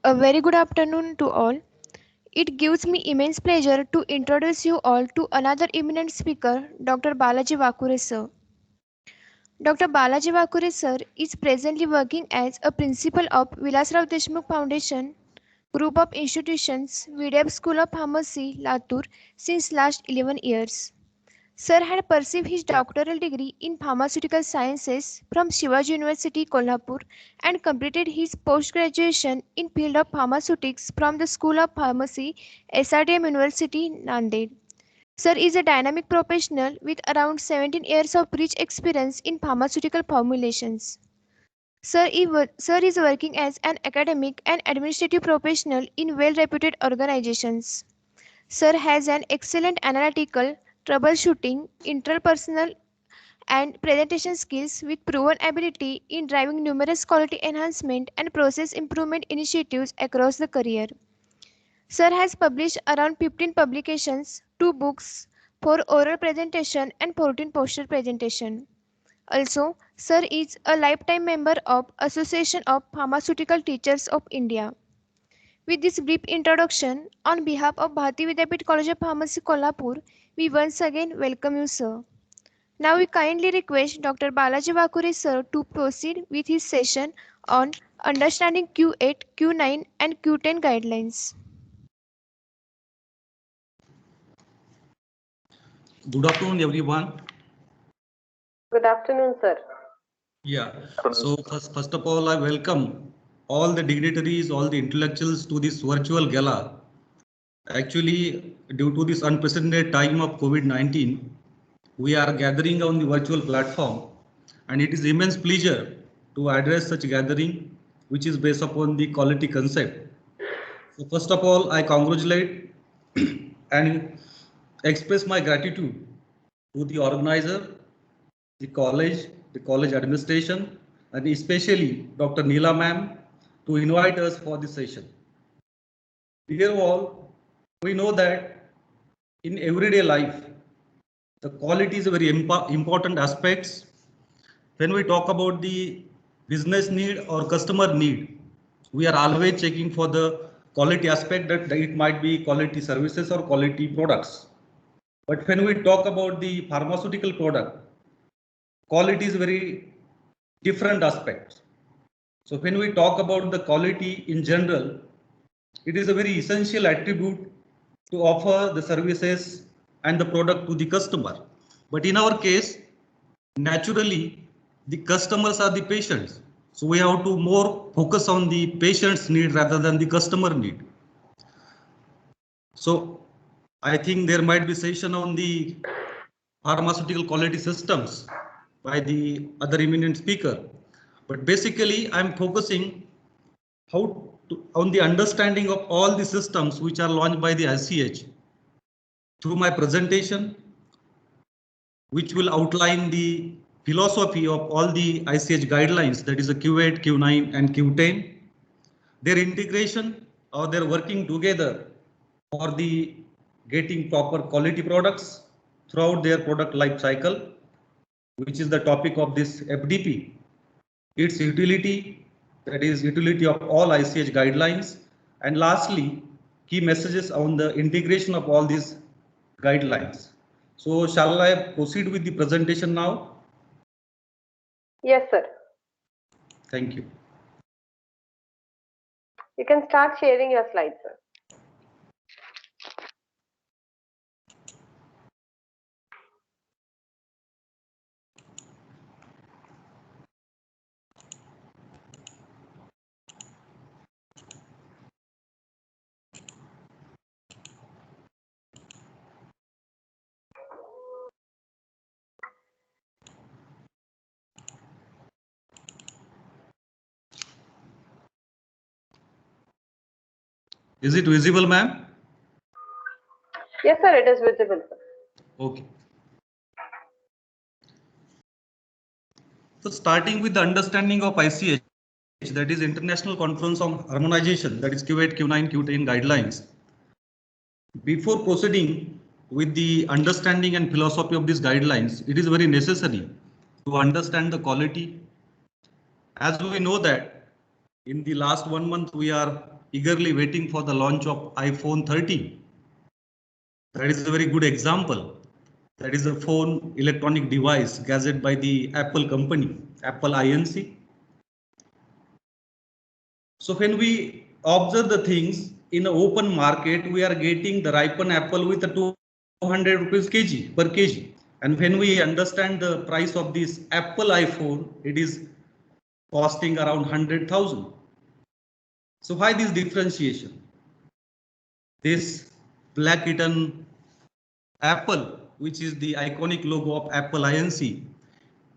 A very good afternoon to all. It gives me immense pleasure to introduce you all to another eminent speaker, Dr. Balaji Vakure sir. Dr. Balaji Vakure sir is presently working as a principal of Vilasrao Deshmukh Foundation Group of Institutions, Vidya School of Pharmacy, Latur, since last 11 years. Sir had pursued his doctoral degree in pharmaceutical sciences from Shivaji University, Kolhapur, and completed his post-graduation in field of pharmaceutics from the School of Pharmacy, SRDM University, Nanded. Sir is a dynamic professional with around 17 years of rich experience in pharmaceutical formulations. Sir is working as an academic and administrative professional in well-reputed organizations. Sir has an excellent analytical, troubleshooting, interpersonal, and presentation skills with proven ability in driving numerous quality enhancement and process improvement initiatives across the career. Sir has published around 15 publications, 2 books for oral presentation and 14 poster presentation. Also, Sir is a lifetime member of Association of Pharmaceutical Teachers of India. With this brief introduction, on behalf of Bharati Vidyapeeth College of Pharmacy, Kolhapur, we once again welcome you, sir. Now we kindly request Dr. Balaji Vakure, sir, to proceed with his session on understanding Q8, Q9, and Q10 guidelines. Good afternoon, everyone. Good afternoon, sir. Yeah. So first of all, I welcome all the dignitaries, all the intellectuals to this virtual gala. Actually, due to this unprecedented time of COVID-19, we are gathering on the virtual platform, and it is immense pleasure to address such gathering, which is based upon the quality concept. So first of all, I congratulate and express my gratitude to the organizer, the college administration, and especially Dr. Neela ma'am to invite us for this session. Dear all, we know that in everyday life, the quality is a very important aspects. When we talk about the business need or customer need, we are always checking for the quality aspect that it might be quality services or quality products. But when we talk about the pharmaceutical product, quality is very different aspects. So when we talk about the quality in general, it is a very essential attribute to offer the services and the product to the customer. But in our case, naturally, the customers are the patients. So we have to more focus on the patient's need rather than the customer need. So I think there might be session on the pharmaceutical quality systems by the other eminent speaker. But basically, I'm focusing on the understanding of all the systems which are launched by the ICH through my presentation, which will outline the philosophy of all the ICH guidelines, that is the Q8, Q9 and Q10, their integration or their working together for the getting proper quality products throughout their product life cycle, which is the topic of this FDP, its utility, that is utility of all ICH guidelines, and lastly, key messages on the integration of all these guidelines. So shall I proceed with the presentation now? Yes, sir. Thank you. You can start sharing your slides, sir. Is it visible, ma'am? Yes, sir, it is visible, sir. Okay. So starting with the understanding of ICH, that is International Conference on Harmonization, that is Q8, Q9, Q10 guidelines. Before proceeding with the understanding and philosophy of these guidelines, it is very necessary to understand the quality. As we know that in the last 1 month, we are eagerly waiting for the launch of iPhone 13. That is a very good example. That is a phone electronic device gadget by the Apple company, Apple Inc. So when we observe the things in an open market, we are getting the ripened apple with a 200 rupees kg per kg. And when we understand the price of this Apple iPhone, it is costing around 100,000. So why this differentiation? This black eaten apple, which is the iconic logo of Apple Inc.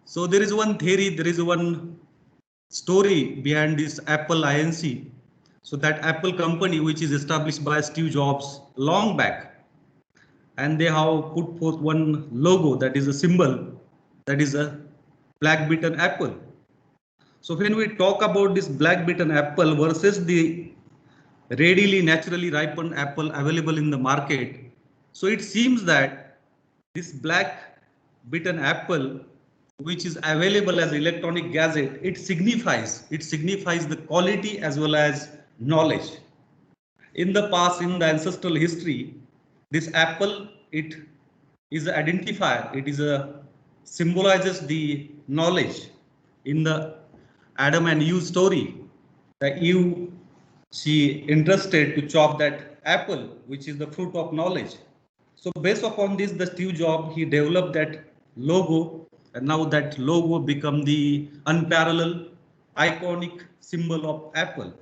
So there is one theory, there is one story behind this Apple Inc. So that Apple company, which is established by Steve Jobs long back, and they have put forth one logo that is a symbol, that is a black beaten apple. So when we talk about this black beaten apple versus the readily naturally ripened apple available in the market, so it seems that this black beaten apple, which is available as electronic gadget, it signifies the quality as well as knowledge. In the past, in the ancestral history, this apple, it is an identifier, it is a symbolizes the knowledge. In the Adam and Eve story, the Eve, she interested to chop that apple, which is the fruit of knowledge. So based upon this, the Steve Jobs, he developed that logo, and now that logo become the unparalleled iconic symbol of Apple.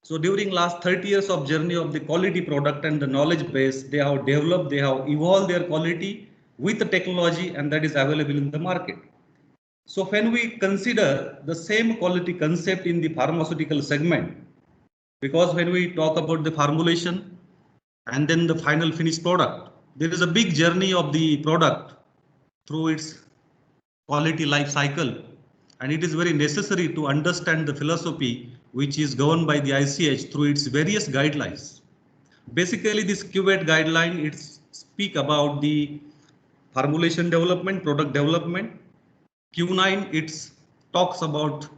So during last 30 years of journey of the quality product and the knowledge base, they have developed, they have evolved their quality with the technology, and that is available in the market. So when we consider the same quality concept in the pharmaceutical segment, because when we talk about the formulation and then the final finished product, there is a big journey of the product through its quality life cycle, and it is very necessary to understand the philosophy which is governed by the ICH through its various guidelines. Basically, this QVAT guideline, it speak about the formulation development, product development. Q9, it talks about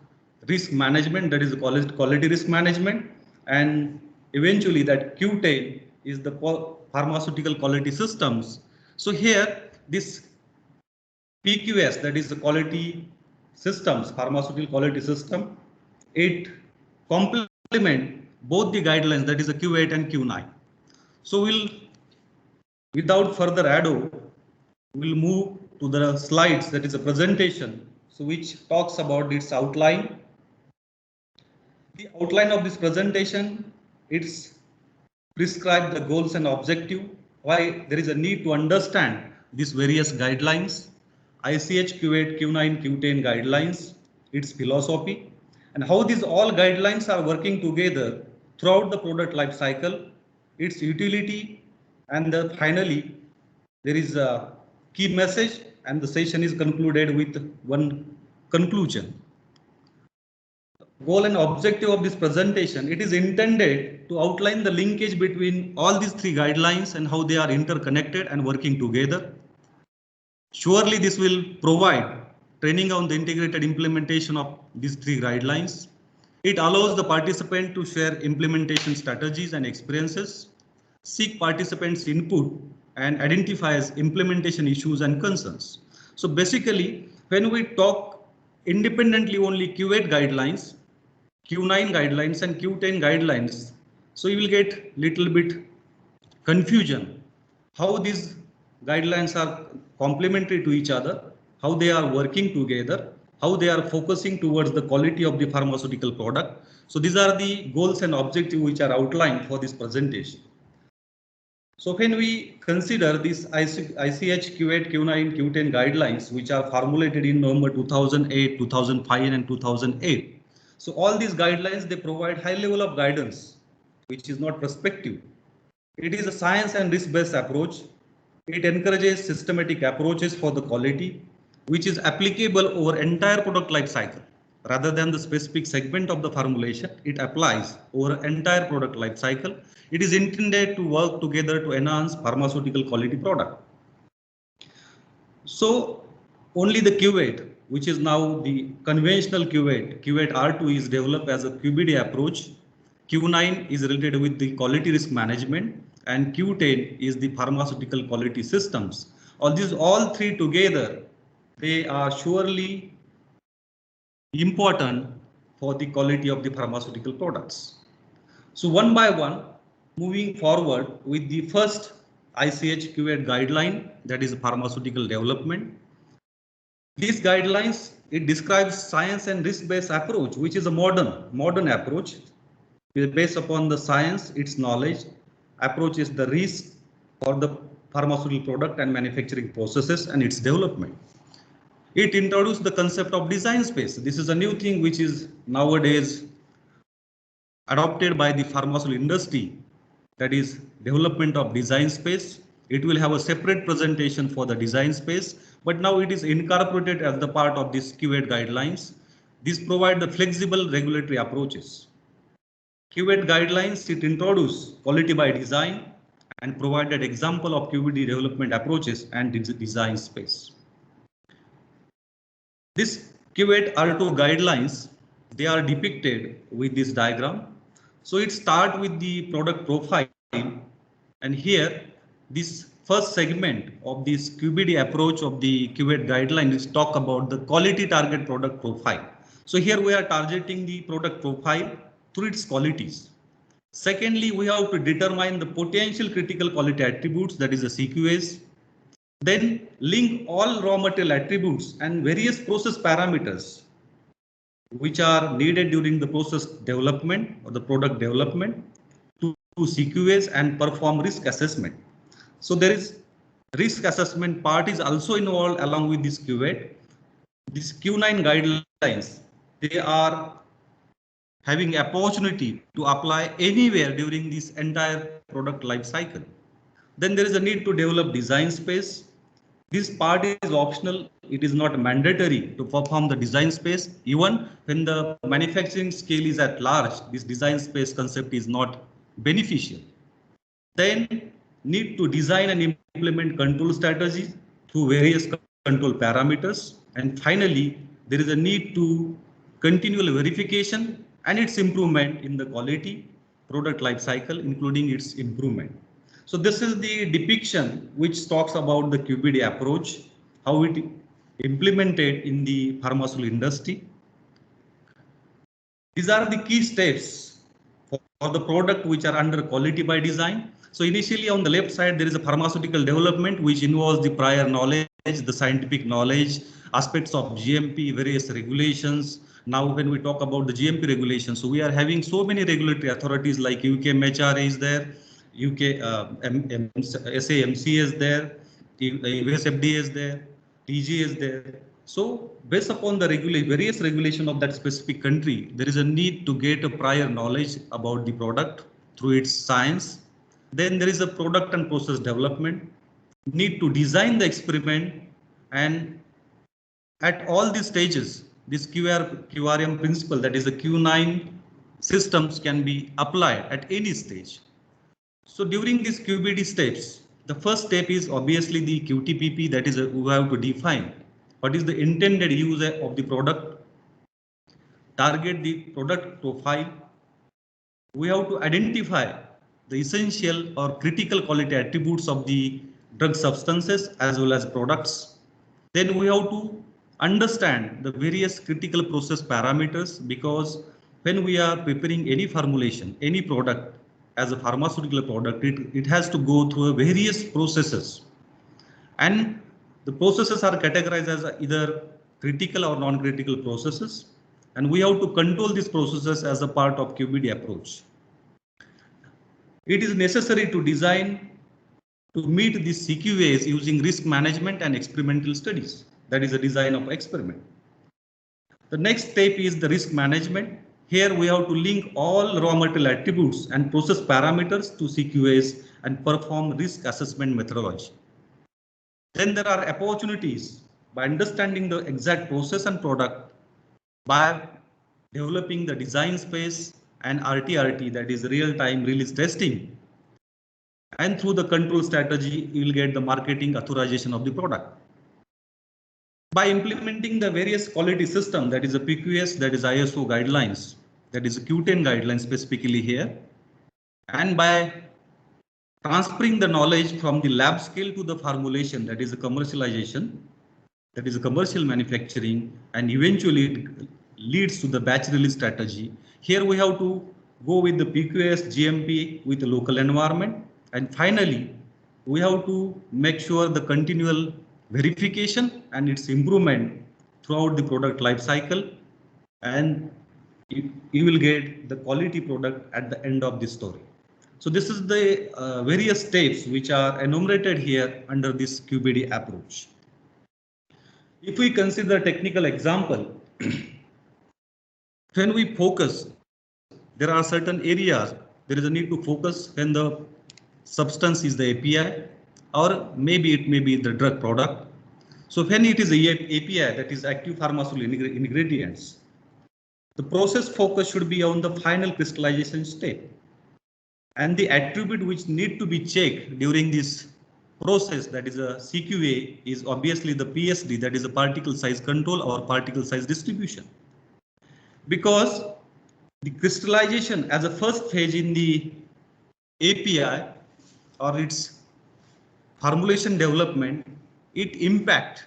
risk management, that is quality risk management, and eventually that Q10 is the pharmaceutical quality systems. So here this PQS, that is the quality systems, pharmaceutical quality system, it complement both the guidelines, that is the Q8 and Q9. So we'll, without further ado, we'll move to the slides, that is a presentation, so which talks about its outline. The outline of this presentation, it's prescribe the goals and objective, why there is a need to understand these various guidelines, ICH, Q8, Q9, Q10 guidelines, its philosophy, and how these all guidelines are working together throughout the product life cycle, its utility, and finally, there is a key message, and the session is concluded with one conclusion. Goal and objective of this presentation, it is intended to outline the linkage between all these three guidelines and how they are interconnected and working together. Surely this will provide training on the integrated implementation of these three guidelines. It allows the participant to share implementation strategies and experiences, seek participants' input, and identifies implementation issues and concerns. So basically, when we talk independently only Q8 guidelines, Q9 guidelines and Q10 guidelines, so you will get little bit confusion how these guidelines are complementary to each other, how they are working together, how they are focusing towards the quality of the pharmaceutical product. So these are the goals and objectives which are outlined for this presentation. So when we consider these ICH, Q8, Q9, Q10 guidelines, which are formulated in November 2008, 2005 and 2008. So all these guidelines, they provide high level of guidance, which is not prescriptive. It is a science and risk-based approach. It encourages systematic approaches for the quality, which is applicable over entire product life cycle. Rather than the specific segment of the formulation, it applies over entire product life cycle. It is intended to work together to enhance pharmaceutical quality product. So only the Q8, which is now the conventional Q8, Q8R2 is developed as a QBD approach. Q9 is related with the quality risk management, and Q10 is the pharmaceutical quality systems. All three together, they are surely important for the quality of the pharmaceutical products. So one by one, moving forward with the first ICH Q8 guideline, that is pharmaceutical development. These guidelines, it describes science and risk-based approach, which is a modern approach based upon the science, its knowledge. Approach is the risk for the pharmaceutical product and manufacturing processes and its development. It introduced the concept of design space. This is a new thing which is nowadays adopted by the pharmaceutical industry, that is development of design space. It will have a separate presentation for the design space, but now it is incorporated as the part of this Q8 guidelines. These provide the flexible regulatory approaches. Q8 guidelines, it introduced quality by design and provided example of QBD development approaches and design space. This Q8 R2 guidelines, they are depicted with this diagram. So it starts with the product profile, and here this first segment of this QBD approach of the Q8 guideline is talk about the quality target product profile. So here we are targeting the product profile through its qualities. Secondly, we have to determine the potential critical quality attributes, that is the CQAs. Then link all raw material attributes and various process parameters which are needed during the process development or the product development to CQAs and perform risk assessment. So there is risk assessment part is also involved along with this Q8. This Q9 guidelines, they are having opportunity to apply anywhere during this entire product life cycle. Then there is a need to develop design space. This part is optional. It is not mandatory to perform the design space. Even when the manufacturing scale is at large, this design space concept is not beneficial. Then need to design and implement control strategies through various control parameters. And finally, there is a need to continual verification and its improvement in the quality product life cycle, including its improvement. So this is the depiction which talks about the QBD approach, how it implemented in the pharmaceutical industry. These are the key steps for the product which are under quality by design. So initially on the left side, there is a pharmaceutical development which involves the prior knowledge, the scientific knowledge, aspects of GMP, various regulations. Now when we talk about the GMP regulations, so we are having so many regulatory authorities like UK MHRA is there, UK SAMC is there, US FDA is there, TG is there. So based upon the various regulation of that specific country, there is a need to get a prior knowledge about the product through its science. Then there is a product and process development, need to design the experiment, and at all these stages, this QRM principle, that is the Q9 systems, can be applied at any stage. So during these QBD steps, the first step is obviously the QTPP, that is we have to define what is the intended use of the product, target the product profile. We have to identify the essential or critical quality attributes of the drug substances as well as products. Then we have to understand the various critical process parameters, because when we are preparing any formulation, any product as a pharmaceutical product, it has to go through various processes, and the processes are categorized as either critical or non-critical processes, and we have to control these processes as a part of QBD approach. It is necessary to design to meet these CQAs using risk management and experimental studies. That is the design of experiment. The next step is the risk management. Here we have to link all raw material attributes and process parameters to CQAs and perform risk assessment methodology. Then there are opportunities by understanding the exact process and product, by developing the design space and RTRT, that is real-time release testing. And through the control strategy, you will get the marketing authorization of the product. By implementing the various quality system, that is the PQS, that is ISO guidelines, that is a Q10 guideline specifically here. And by transferring the knowledge from the lab scale to the formulation, that is a commercialization, that is a commercial manufacturing, and eventually it leads to the batch release strategy. Here we have to go with the PQS GMP with the local environment, and finally we have to make sure the continual verification and its improvement throughout the product life cycle, and you will get the quality product at the end of the story. So this is the various steps which are enumerated here under this QBD approach. If we consider technical example, when we focus, there are certain areas, there is a need to focus when the substance is the API, or maybe it may be the drug product. So when it is a API, that is active pharmaceutical ingredients, the process focus should be on the final crystallization step. And the attribute which need to be checked during this process, that is a CQA, is obviously the PSD, that is a particle size control or particle size distribution. Because the crystallization as a first phase in the API or its formulation development, it impact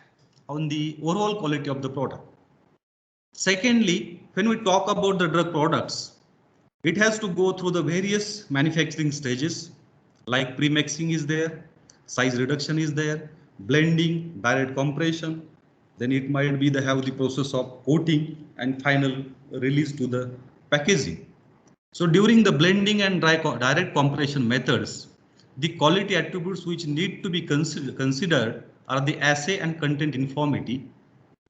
on the overall quality of the product. Secondly, when we talk about the drug products, it has to go through the various manufacturing stages, like premixing is there, size reduction is there, blending, direct compression, then it might be have the process of coating and final release to the packaging. So during the blending and direct compression methods, the quality attributes which need to be considered are the assay and content uniformity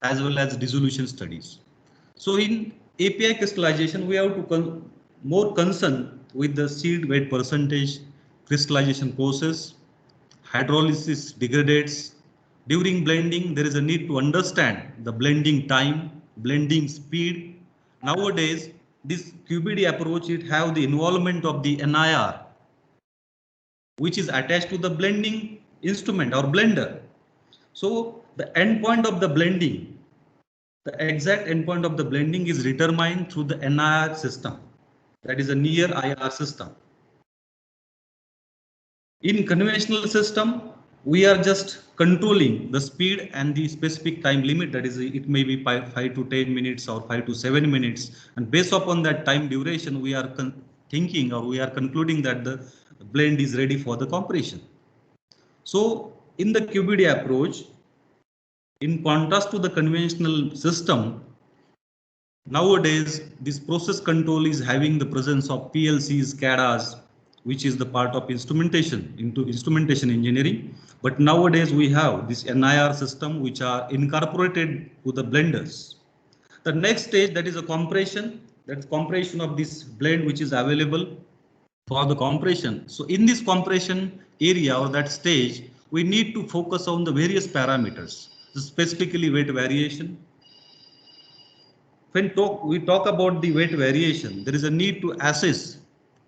as well as dissolution studies. So in API crystallization, we have to more concern with the seed weight percentage, crystallization process, hydrolysis degradates. During blending, there is a need to understand the blending time, blending speed. Nowadays, this QBD approach, it have the involvement of the NIR, which is attached to the blending instrument or blender. So the endpoint of the blending, the exact endpoint of the blending is determined through the NIR system. That is a near IR system. In conventional system, we are just controlling the speed and the specific time limit. That is, it may be 5 to 10 minutes or 5 to 7 minutes. And based upon that time duration, we are thinking or we are concluding that the blend is ready for the compression. So in the QBD approach, in contrast to the conventional system, nowadays, this process control is having the presence of PLCs, SCADAs, which is the part of instrumentation into instrumentation engineering. But nowadays we have this NIR system which are incorporated to the blenders. The next stage, that is a compression, that's compression of this blend which is available for the compression. So in this compression area or that stage, we need to focus on the various parameters, specifically weight variation. When we talk about the weight variation, there is a need to assess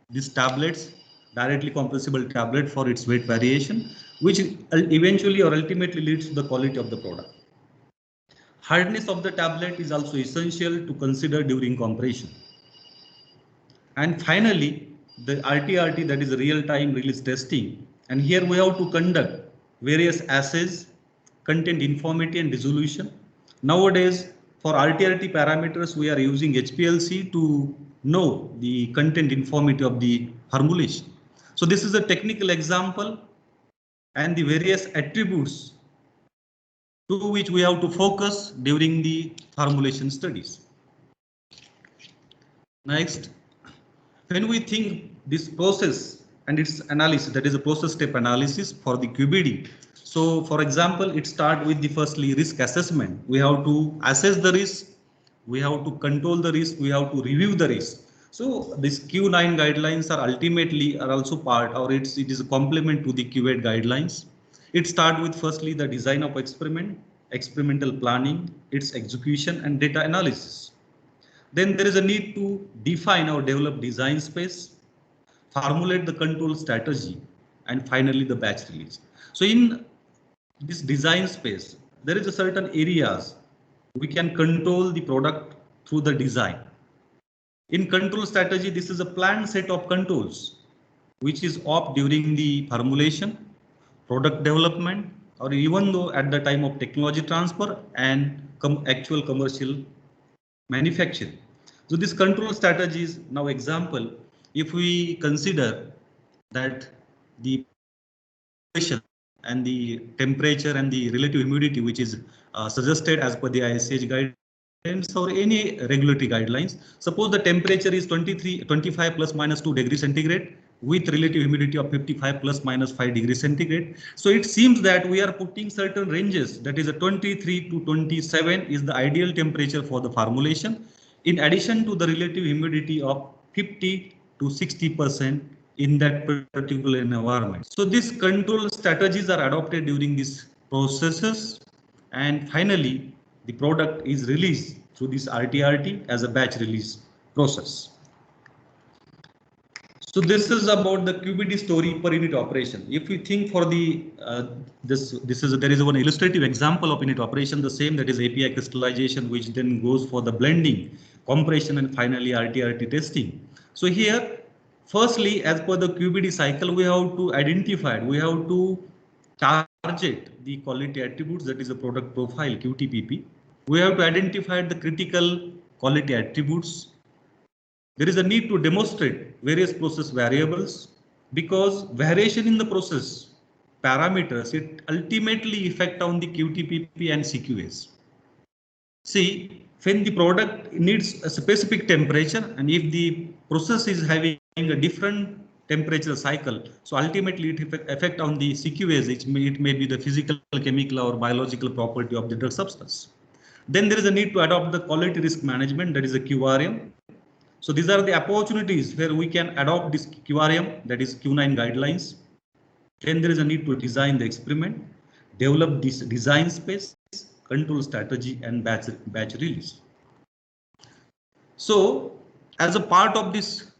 these tablets, directly compressible tablet, for its weight variation, which eventually or ultimately leads to the quality of the product. Hardness of the tablet is also essential to consider during compression. And finally, the RTRT, that is real-time release testing. And here we have to conduct various assays, content uniformity and dissolution. Nowadays, for RTRT parameters, we are using HPLC to know the content uniformity of the formulation. So this is a technical example and the various attributes to which we have to focus during the formulation studies. Next, when we think this process and its analysis, that is a process step analysis for the QBD. So for example, it starts with the firstly risk assessment. We have to assess the risk, we have to control the risk, we have to review the risk. So these Q9 guidelines are ultimately also part, or it is a complement to the Q8 guidelines. It starts with firstly the design of experiment, experimental planning, its execution and data analysis. Then there is a need to define or develop design space, formulate the control strategy, and finally the batch release. So in this design space, there is a certain areas we can control the product through the design. In control strategy, this is a planned set of controls which is opt during the formulation, product development, or even though at the time of technology transfer and actual commercial manufacturing. So this control strategies, now example, if we consider that the and the temperature and the relative humidity which is suggested as per the ISH guidelines or any regulatory guidelines. Suppose the temperature is 25 plus minus 2 degrees centigrade with relative humidity of 55 plus minus 5 degrees centigrade. So it seems that we are putting certain ranges, that is a 23 to 27 is the ideal temperature for the formulation, in addition to the relative humidity of 50 to 60% in that particular environment. So these control strategies are adopted during these processes, and finally the product is released through this RTRT as a batch release process. So this is about the QBD story per unit operation. If you think for the there is one illustrative example of unit operation, the same, that is API crystallization, which then goes for the blending, compression, and finally RTRT testing. So here, firstly, as per the QBD cycle, we have to identify, we have to target the quality attributes, that is a product profile, QTPP. We have to identify the critical quality attributes. There is a need to demonstrate various process variables, because variation in the process parameters, it ultimately affect on the QTPP and CQAs. See, when the product needs a specific temperature, and if the process is having a different temperature cycle, so ultimately it affect on the CQAs, it may be the physical, chemical, or biological property of the drug substance. Then there is a need to adopt the quality risk management, that is a QRM. So these are the opportunities where we can adopt this QRM, that is Q9 guidelines. Then there is a need to design the experiment, develop this design space, control strategy, and batch release. So as a part of this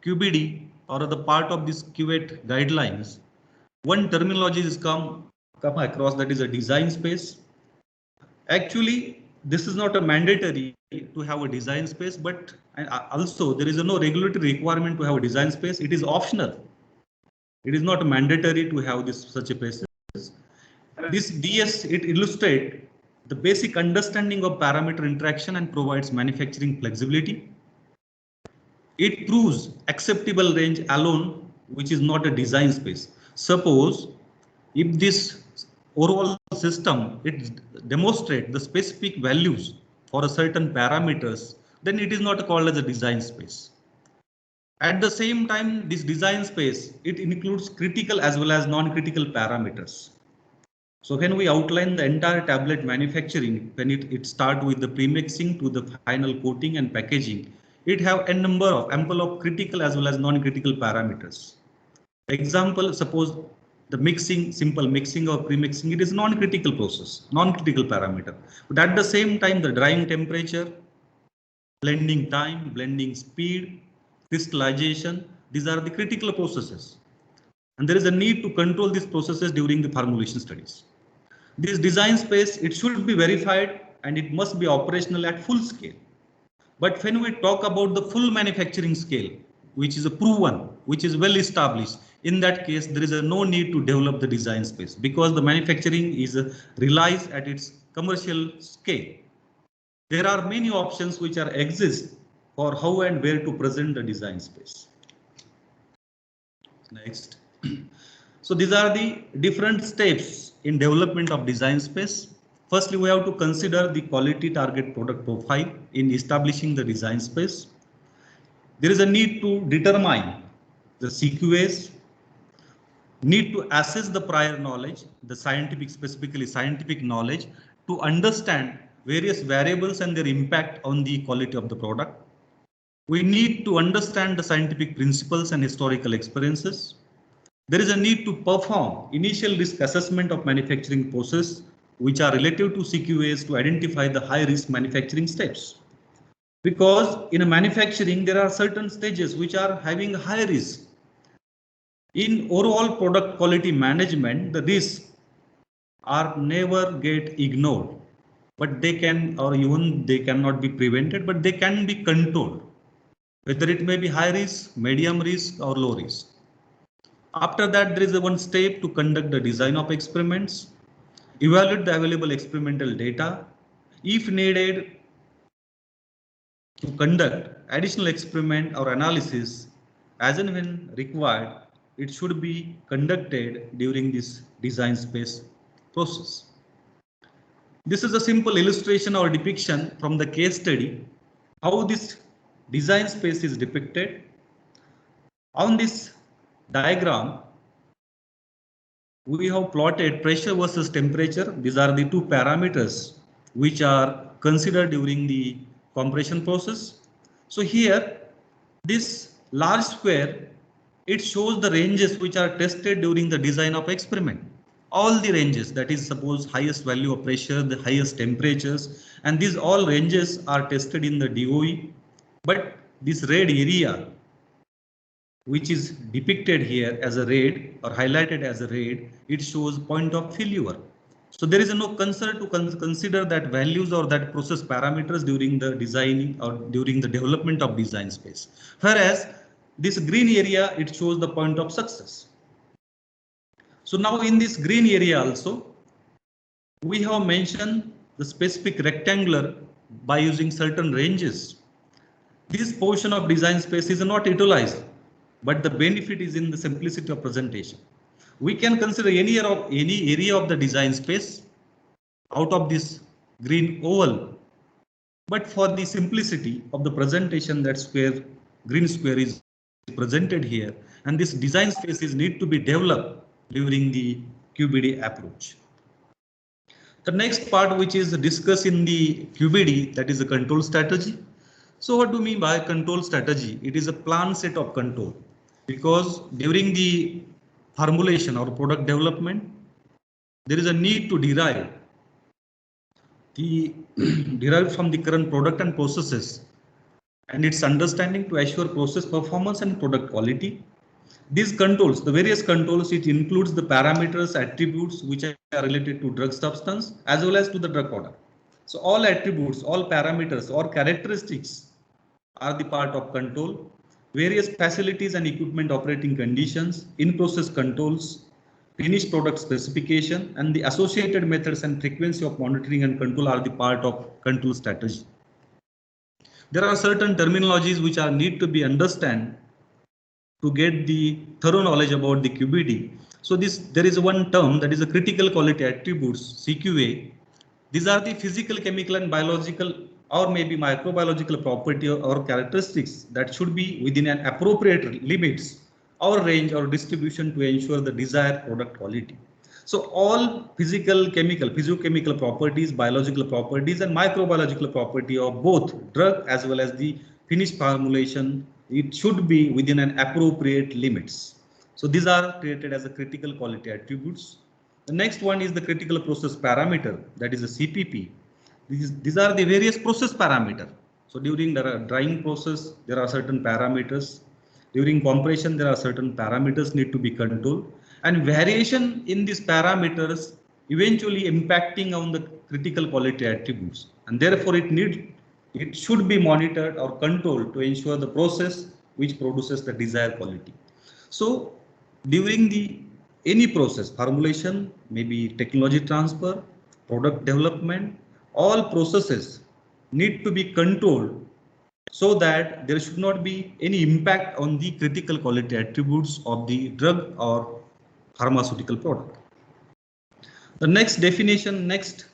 QBD or the part of this Q8 guidelines, one terminology is come across, that is a design space. Actually, this is not a mandatory to have a design space, but also there is no regulatory requirement to have a design space. It is optional. It is not mandatory to have this such a space. This DS, it illustrates the basic understanding of parameter interaction and provides manufacturing flexibility. It proves acceptable range alone, which is not a design space. Suppose if this overall system, it demonstrates the specific values for a certain parameters, then it is not called as a design space. At the same time, this design space, it includes critical as well as non-critical parameters. So when we outline the entire tablet manufacturing, when it start with the premixing to the final coating and packaging, it have a number of ample of critical as well as non-critical parameters. Example, suppose the mixing, simple mixing or premixing, it is non-critical process, non-critical parameter. But at the same time, the drying temperature, blending time, blending speed, crystallization, these are the critical processes. And there is a need to control these processes during the formulation studies. This design space, it should be verified and it must be operational at full scale. But when we talk about the full manufacturing scale, which is a proven, which is well established, in that case, there is no need to develop the design space, because the manufacturing is relies at its commercial scale. There are many options which are exist for how and where to present the design space. Next. So these are the different steps in development of design space. Firstly, we have to consider the quality target product profile in establishing the design space. There is a need to determine the CQAs, need to assess the prior knowledge, the scientific, specifically scientific knowledge, to understand various variables and their impact on the quality of the product. We need to understand the scientific principles and historical experiences. There is a need to perform initial risk assessment of manufacturing process, which are relative to CQAs, to identify the high risk manufacturing steps. Because in a manufacturing, there are certain stages which are having high risk. In overall product quality management, the risks are never get ignored, but they can, or even they cannot be prevented, but they can be controlled. whether it may be high risk, medium risk or low risk. After that, there is a one step to conduct the design of experiments, evaluate the available experimental data. If needed, to conduct additional experiment or analysis as and when required, it should be conducted during this design space process. This is a simple illustration or depiction from the case study, how this design space is depicted. On this diagram, we have plotted pressure versus temperature. These are the two parameters which are considered during the compression process. So here, this large square, it shows the ranges which are tested during the design of experiment. All the ranges, that is suppose highest value of pressure, the highest temperatures, and these all ranges are tested in the DOE. But this red area, which is depicted here as a red or highlighted as a red, it shows point of failure. So there is no concern to consider that values or that process parameters during the designing or during the development of design space. Whereas this green area, it shows the point of success. So now in this green area also, we have mentioned the specific rectangular by using certain ranges. This portion of design space is not utilized, but the benefit is in the simplicity of presentation. We can consider any area of the design space out of this green oval, but for the simplicity of the presentation, that green square is presented here, and this design space is need to be developed during the QBD approach. The next part, which is discussed in the QBD, that is a control strategy. So what do you mean by control strategy? It is a planned set of control, because during the formulation or product development, there is a need to derive from the current product and processes and its understanding to assure process performance and product quality. These controls, the various controls, it includes the parameters, attributes which are related to drug substance as well as to the drug product. So all attributes, all parameters or characteristics are the part of control. Various facilities and equipment operating conditions, in-process controls, finished product specification, and the associated methods and frequency of monitoring and control are the part of control strategy. There are certain terminologies which are need to be understand to get the thorough knowledge about the QBD. So there is one term, that is a critical quality attributes, CQA. These are the physical, chemical and biological or maybe microbiological property or characteristics that should be within an appropriate limits or range or distribution to ensure the desired product quality. So all physicochemical properties, biological properties and microbiological property of both drug as well as the finished formulation, it should be within an appropriate limits. So these are created as a critical quality attributes. The next one is the critical process parameter, that is a CPP. These are the various process parameters. So during the drying process, there are certain parameters. During compression, there are certain parameters need to be controlled, and variation in these parameters eventually impacting on the critical quality attributes, and therefore it should be monitored or controlled to ensure the process which produces the desired quality. So during any process, formulation, maybe technology transfer, product development, all processes need to be controlled so that there should not be any impact on the critical quality attributes of the drug or pharmaceutical product. The next definition, next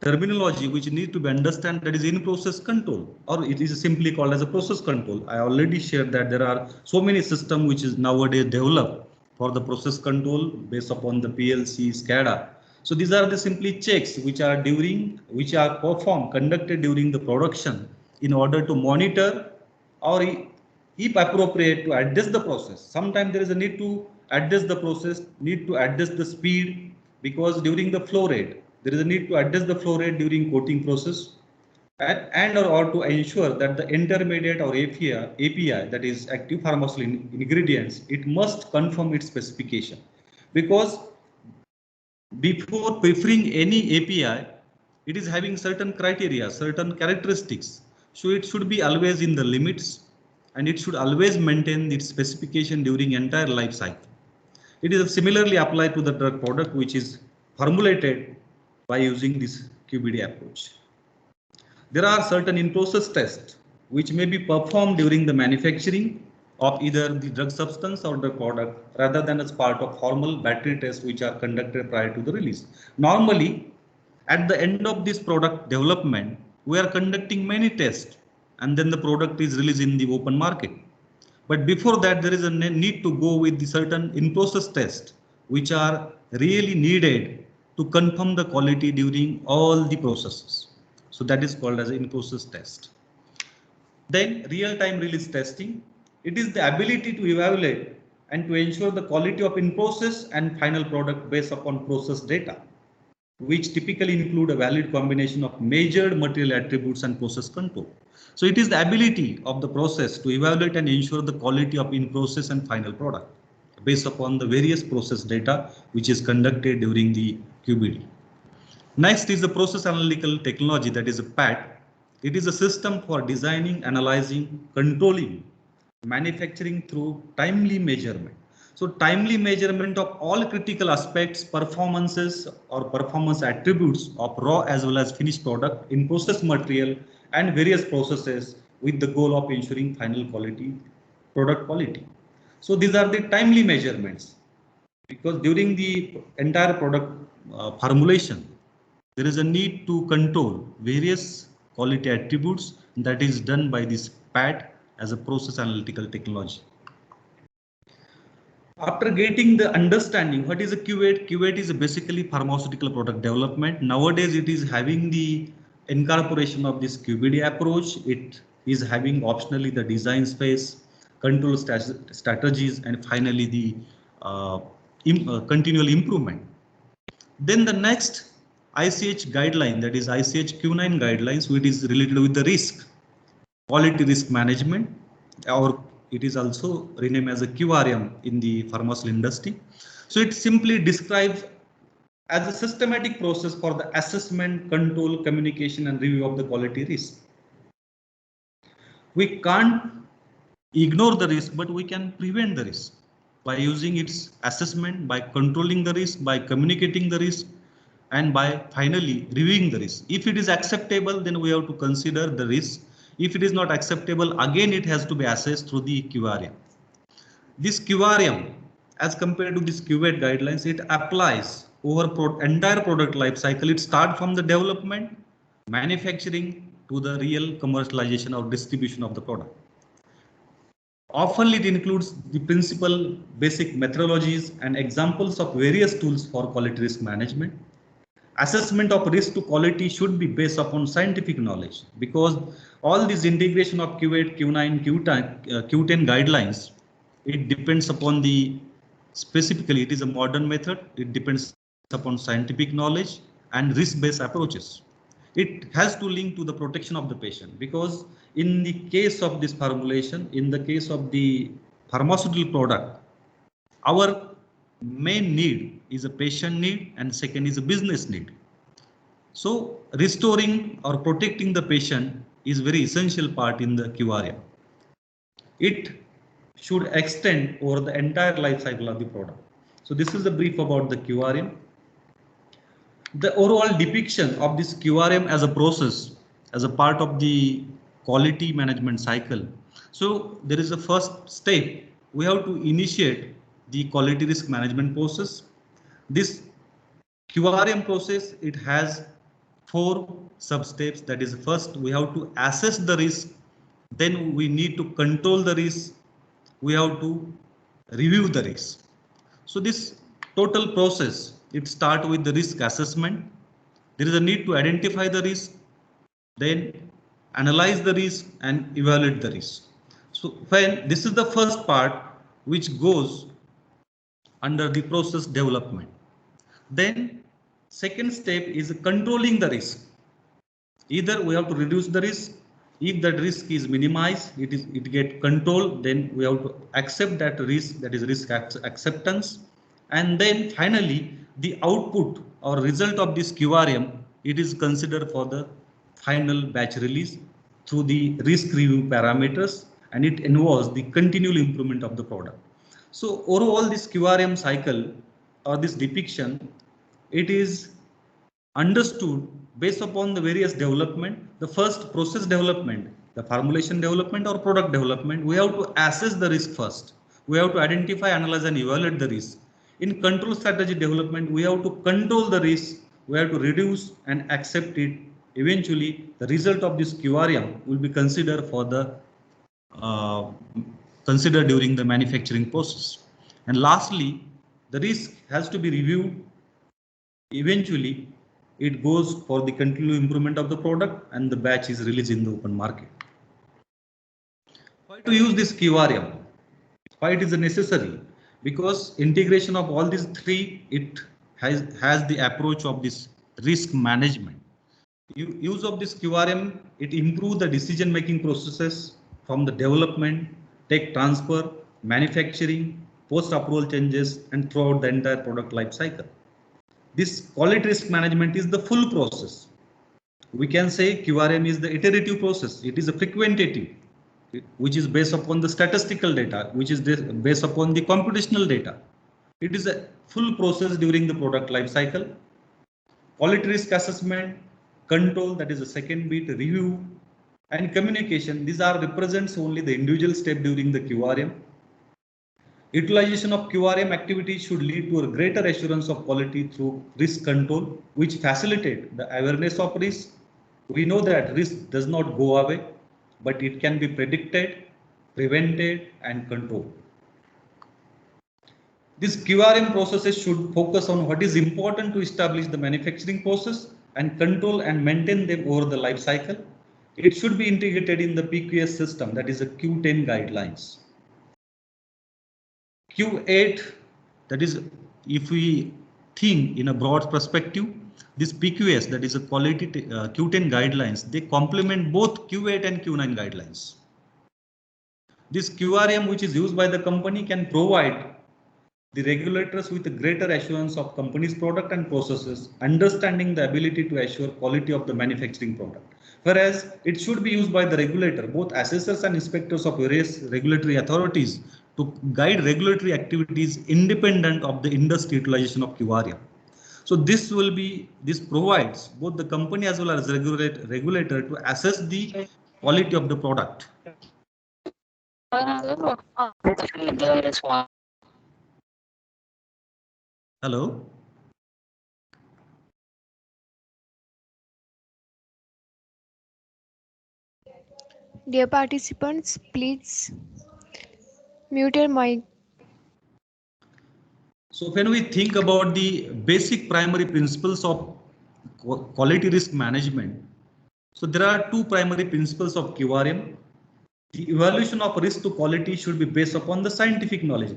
terminology which need to be understood, that is in-process control, or it is simply called as a process control. I already shared that there are so many systems which is nowadays developed for the process control based upon the PLC, SCADA. So these are the simply checks which are conducted during the production in order to monitor or if appropriate to adjust the process. Sometimes there is a need to adjust the process, need to adjust the speed, because during the flow rate, there is a need to adjust the flow rate during coating process or to ensure that the intermediate or API, that is active pharmaceutical ingredients, it must conform its specification, because before preferring any API, it is having certain criteria, certain characteristics. So it should be always in the limits, and it should always maintain its specification during entire life cycle. It is similarly applied to the drug product which is formulated by using this QBD approach. There are certain in-process tests which may be performed during the manufacturing of either the drug substance or the product rather than as part of formal battery tests which are conducted prior to the release. Normally, at the end of this product development, we are conducting many tests and then the product is released in the open market. But before that, there is a need to go with the certain in-process tests which are really needed to confirm the quality during all the processes. So that is called as an in-process test. Then real-time release testing. It is the ability to evaluate and to ensure the quality of in-process and final product based upon process data, which typically include a valid combination of measured material attributes and process control. So it is the ability of the process to evaluate and ensure the quality of in-process and final product based upon the various process data which is conducted during the QBD. Next is the process analytical technology, that is a PAT. It is a system for designing, analyzing, controlling, manufacturing through timely measurement. So timely measurement of all critical aspects, performances or performance attributes of raw as well as finished product in process material and various processes with the goal of ensuring final quality, product quality. So these are the timely measurements, because during the entire product formulation, there is a need to control various quality attributes that is done by this PAT as a process analytical technology. After getting the understanding what is a QAT, QAT is basically pharmaceutical product development. Nowadays it is having the incorporation of this QBD approach. It is having optionally the design space, control strategies, and finally the continual improvement. Then the next ICH guideline, that is ICH Q9 guidelines, which is related with the risk, quality risk management, or it is also renamed as a QRM in the pharmaceutical industry. So it simply describes as a systematic process for the assessment, control, communication, and review of the quality risk. We can't ignore the risk, but we can prevent the risk by using its assessment, by controlling the risk, by communicating the risk, and by finally reviewing the risk. If it is acceptable, then we have to consider the risk. If it is not acceptable, again it has to be assessed through the QRM. This QRM, as compared to this QAT guidelines, it applies over entire product life cycle. It starts from the development, manufacturing to the real commercialization or distribution of the product. Often it includes the principal basic methodologies and examples of various tools for quality risk management. Assessment of risk to quality should be based upon scientific knowledge, because all this integration of Q8, Q9, Q10 guidelines, it depends upon the specifically it is a modern method. It depends upon scientific knowledge and risk-based approaches. It has to link to the protection of the patient, because in the case of this formulation, in the case of the pharmaceutical product, our main need is a patient need and second is a business need. So restoring or protecting the patient is very essential part in the QRM. It should extend over the entire life cycle of the product. So this is a brief about the QRM. The overall depiction of this QRM as a process, as a part of the quality management cycle. So there is a first step. We have to initiate the quality risk management process. This QRM process, it has 4 sub-steps. That is, first we have to assess the risk, then we need to control the risk, we have to review the risk. So this total process, it starts with the risk assessment. There is a need to identify the risk, then analyze the risk and evaluate the risk. So when this is the first part which goes under the process development. Then second step is controlling the risk. Either we have to reduce the risk. If that risk is minimized, it get controlled, then we have to accept that risk, that is risk acceptance. And then finally the output or result of this QRM, it is considered for the final batch release through the risk review parameters. and it involves the continual improvement of the product. So overall, this QRM cycle or this depiction, it is understood based upon the various development. The first, process development, the formulation development or product development, we have to assess the risk first. We have to identify, analyze and evaluate the risk. In control strategy development, we have to control the risk, we have to reduce and accept it. Eventually, the result of this QRM will be considered for the considered during the manufacturing process. And lastly, the risk has to be reviewed. Eventually, it goes for the continuous improvement of the product and the batch is released in the open market. Why to use this QRM? Why it is necessary? Because integration of all these three, it has the approach of this risk management. Use of this QRM, it improves the decision making processes from the development, tech transfer, manufacturing, post approval changes, and throughout the entire product life cycle. This quality risk management is the full process. We can say QRM is the iterative process. It is a frequentative, which is based upon the statistical data, which is based upon the computational data. It is a full process during the product life cycle. Quality risk assessment, control, that is the second bit, review, and communication. These are represents only the individual step during the QRM. Utilization of QRM activities should lead to a greater assurance of quality through risk control, which facilitate the awareness of risk. We know that risk does not go away, but it can be predicted, prevented, and controlled. These QRM processes should focus on what is important to establish the manufacturing process and control and maintain them over the life cycle. It should be integrated in the PQS system, that is a Q10 guidelines. Q8, that is, if we think in a broad perspective, this PQS, that is a quality Q10 guidelines, they complement both Q8 and Q9 guidelines. This QRM, which is used by the company, can provide the regulators with a greater assurance of company's product and processes, understanding the ability to assure quality of the manufacturing product. Whereas it should be used by the regulator, both assessors and inspectors of various regulatory authorities, to guide regulatory activities independent of the industry utilization of QRM. So this provides both the company as well as regulator to assess the quality of the product. Hello. Dear participants, please mute your mic. So when we think about the basic primary principles of quality risk management, so there are two primary principles of QRM. The evaluation of risk to quality should be based upon the scientific knowledge.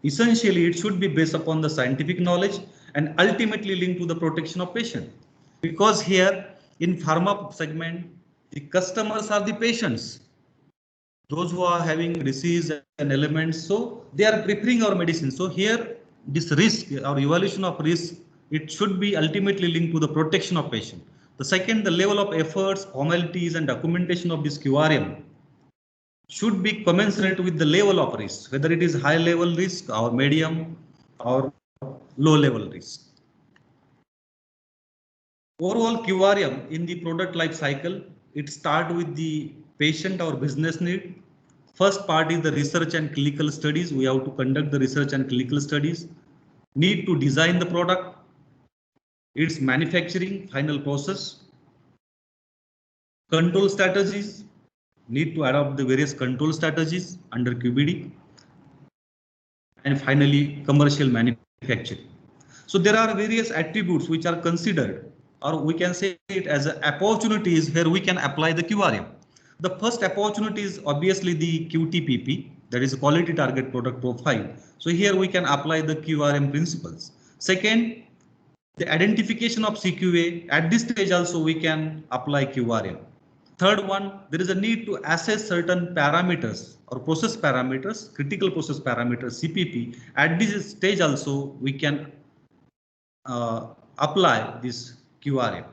Essentially, it should be based upon the scientific knowledge and ultimately linked to the protection of patient. Because here in pharma segment, the customers are the patients. Those who are having disease and elements, so they are preparing our medicine. So here this risk or evaluation of risk, it should be ultimately linked to the protection of patient. The second, the level of efforts, formalities and documentation of this QRM should be commensurate with the level of risk, whether it is high level risk or medium or low level risk. Overall QRM in the product life cycle, it starts with the patient or business need. First part is the research and clinical studies. We have to conduct the research and clinical studies. Need to design the product. Its manufacturing, final process. Control strategies. Need to adopt the various control strategies under QBD. And finally, commercial manufacturing. So there are various attributes which are considered, or we can say it as opportunities where we can apply the QRM. The first opportunity is obviously the QTPP, that is quality target product profile. So here we can apply the QRM principles. Second, the identification of CQA. At this stage also we can apply QRM. Third one, there is a need to assess certain parameters or process parameters, critical process parameters, CPP. At this stage also we can apply this QRM.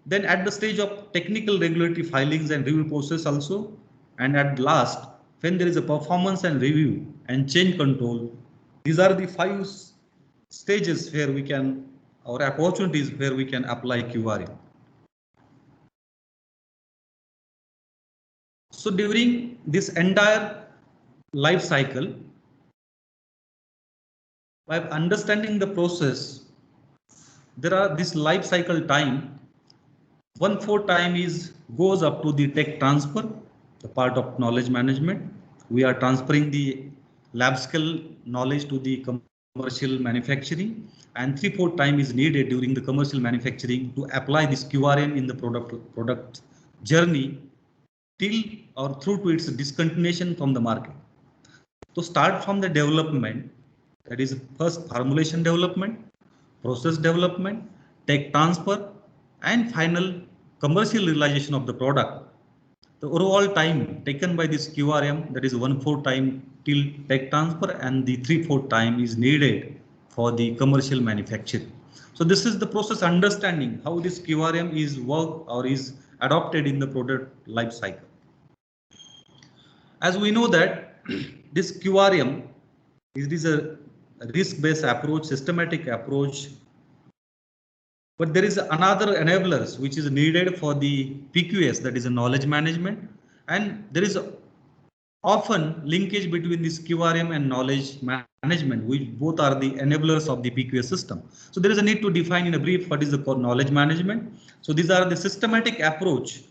Then at the stage of technical regulatory filings and review process also, and at last when there is a performance and review and change control. These are the 5 stages where we can, or opportunities where we can apply QRM. So during this entire life cycle, by understanding the process, there are this life cycle time. 1/4 time goes up to the tech transfer, the part of knowledge management. We are transferring the lab scale knowledge to the commercial manufacturing, and 3/4 time is needed during the commercial manufacturing to apply this QRM in the product journey till or through to its discontinuation from the market. So start from the development, that is first formulation development, process development, tech transfer, and final commercial realization of the product. The overall time taken by this QRM, that is 1/4 time till tech transfer, and the 3/4 time is needed for the commercial manufacturing. So this is the process understanding how this QRM is worked or is adopted in the product life cycle. As we know that this QRM is a risk-based approach, systematic approach, but there is another enablers which is needed for the PQS, that is a knowledge management, and there is often linkage between this QRM and knowledge management, which both are the enablers of the PQS system. So there is a need to define in a brief what is the knowledge management. So these are the systematic approach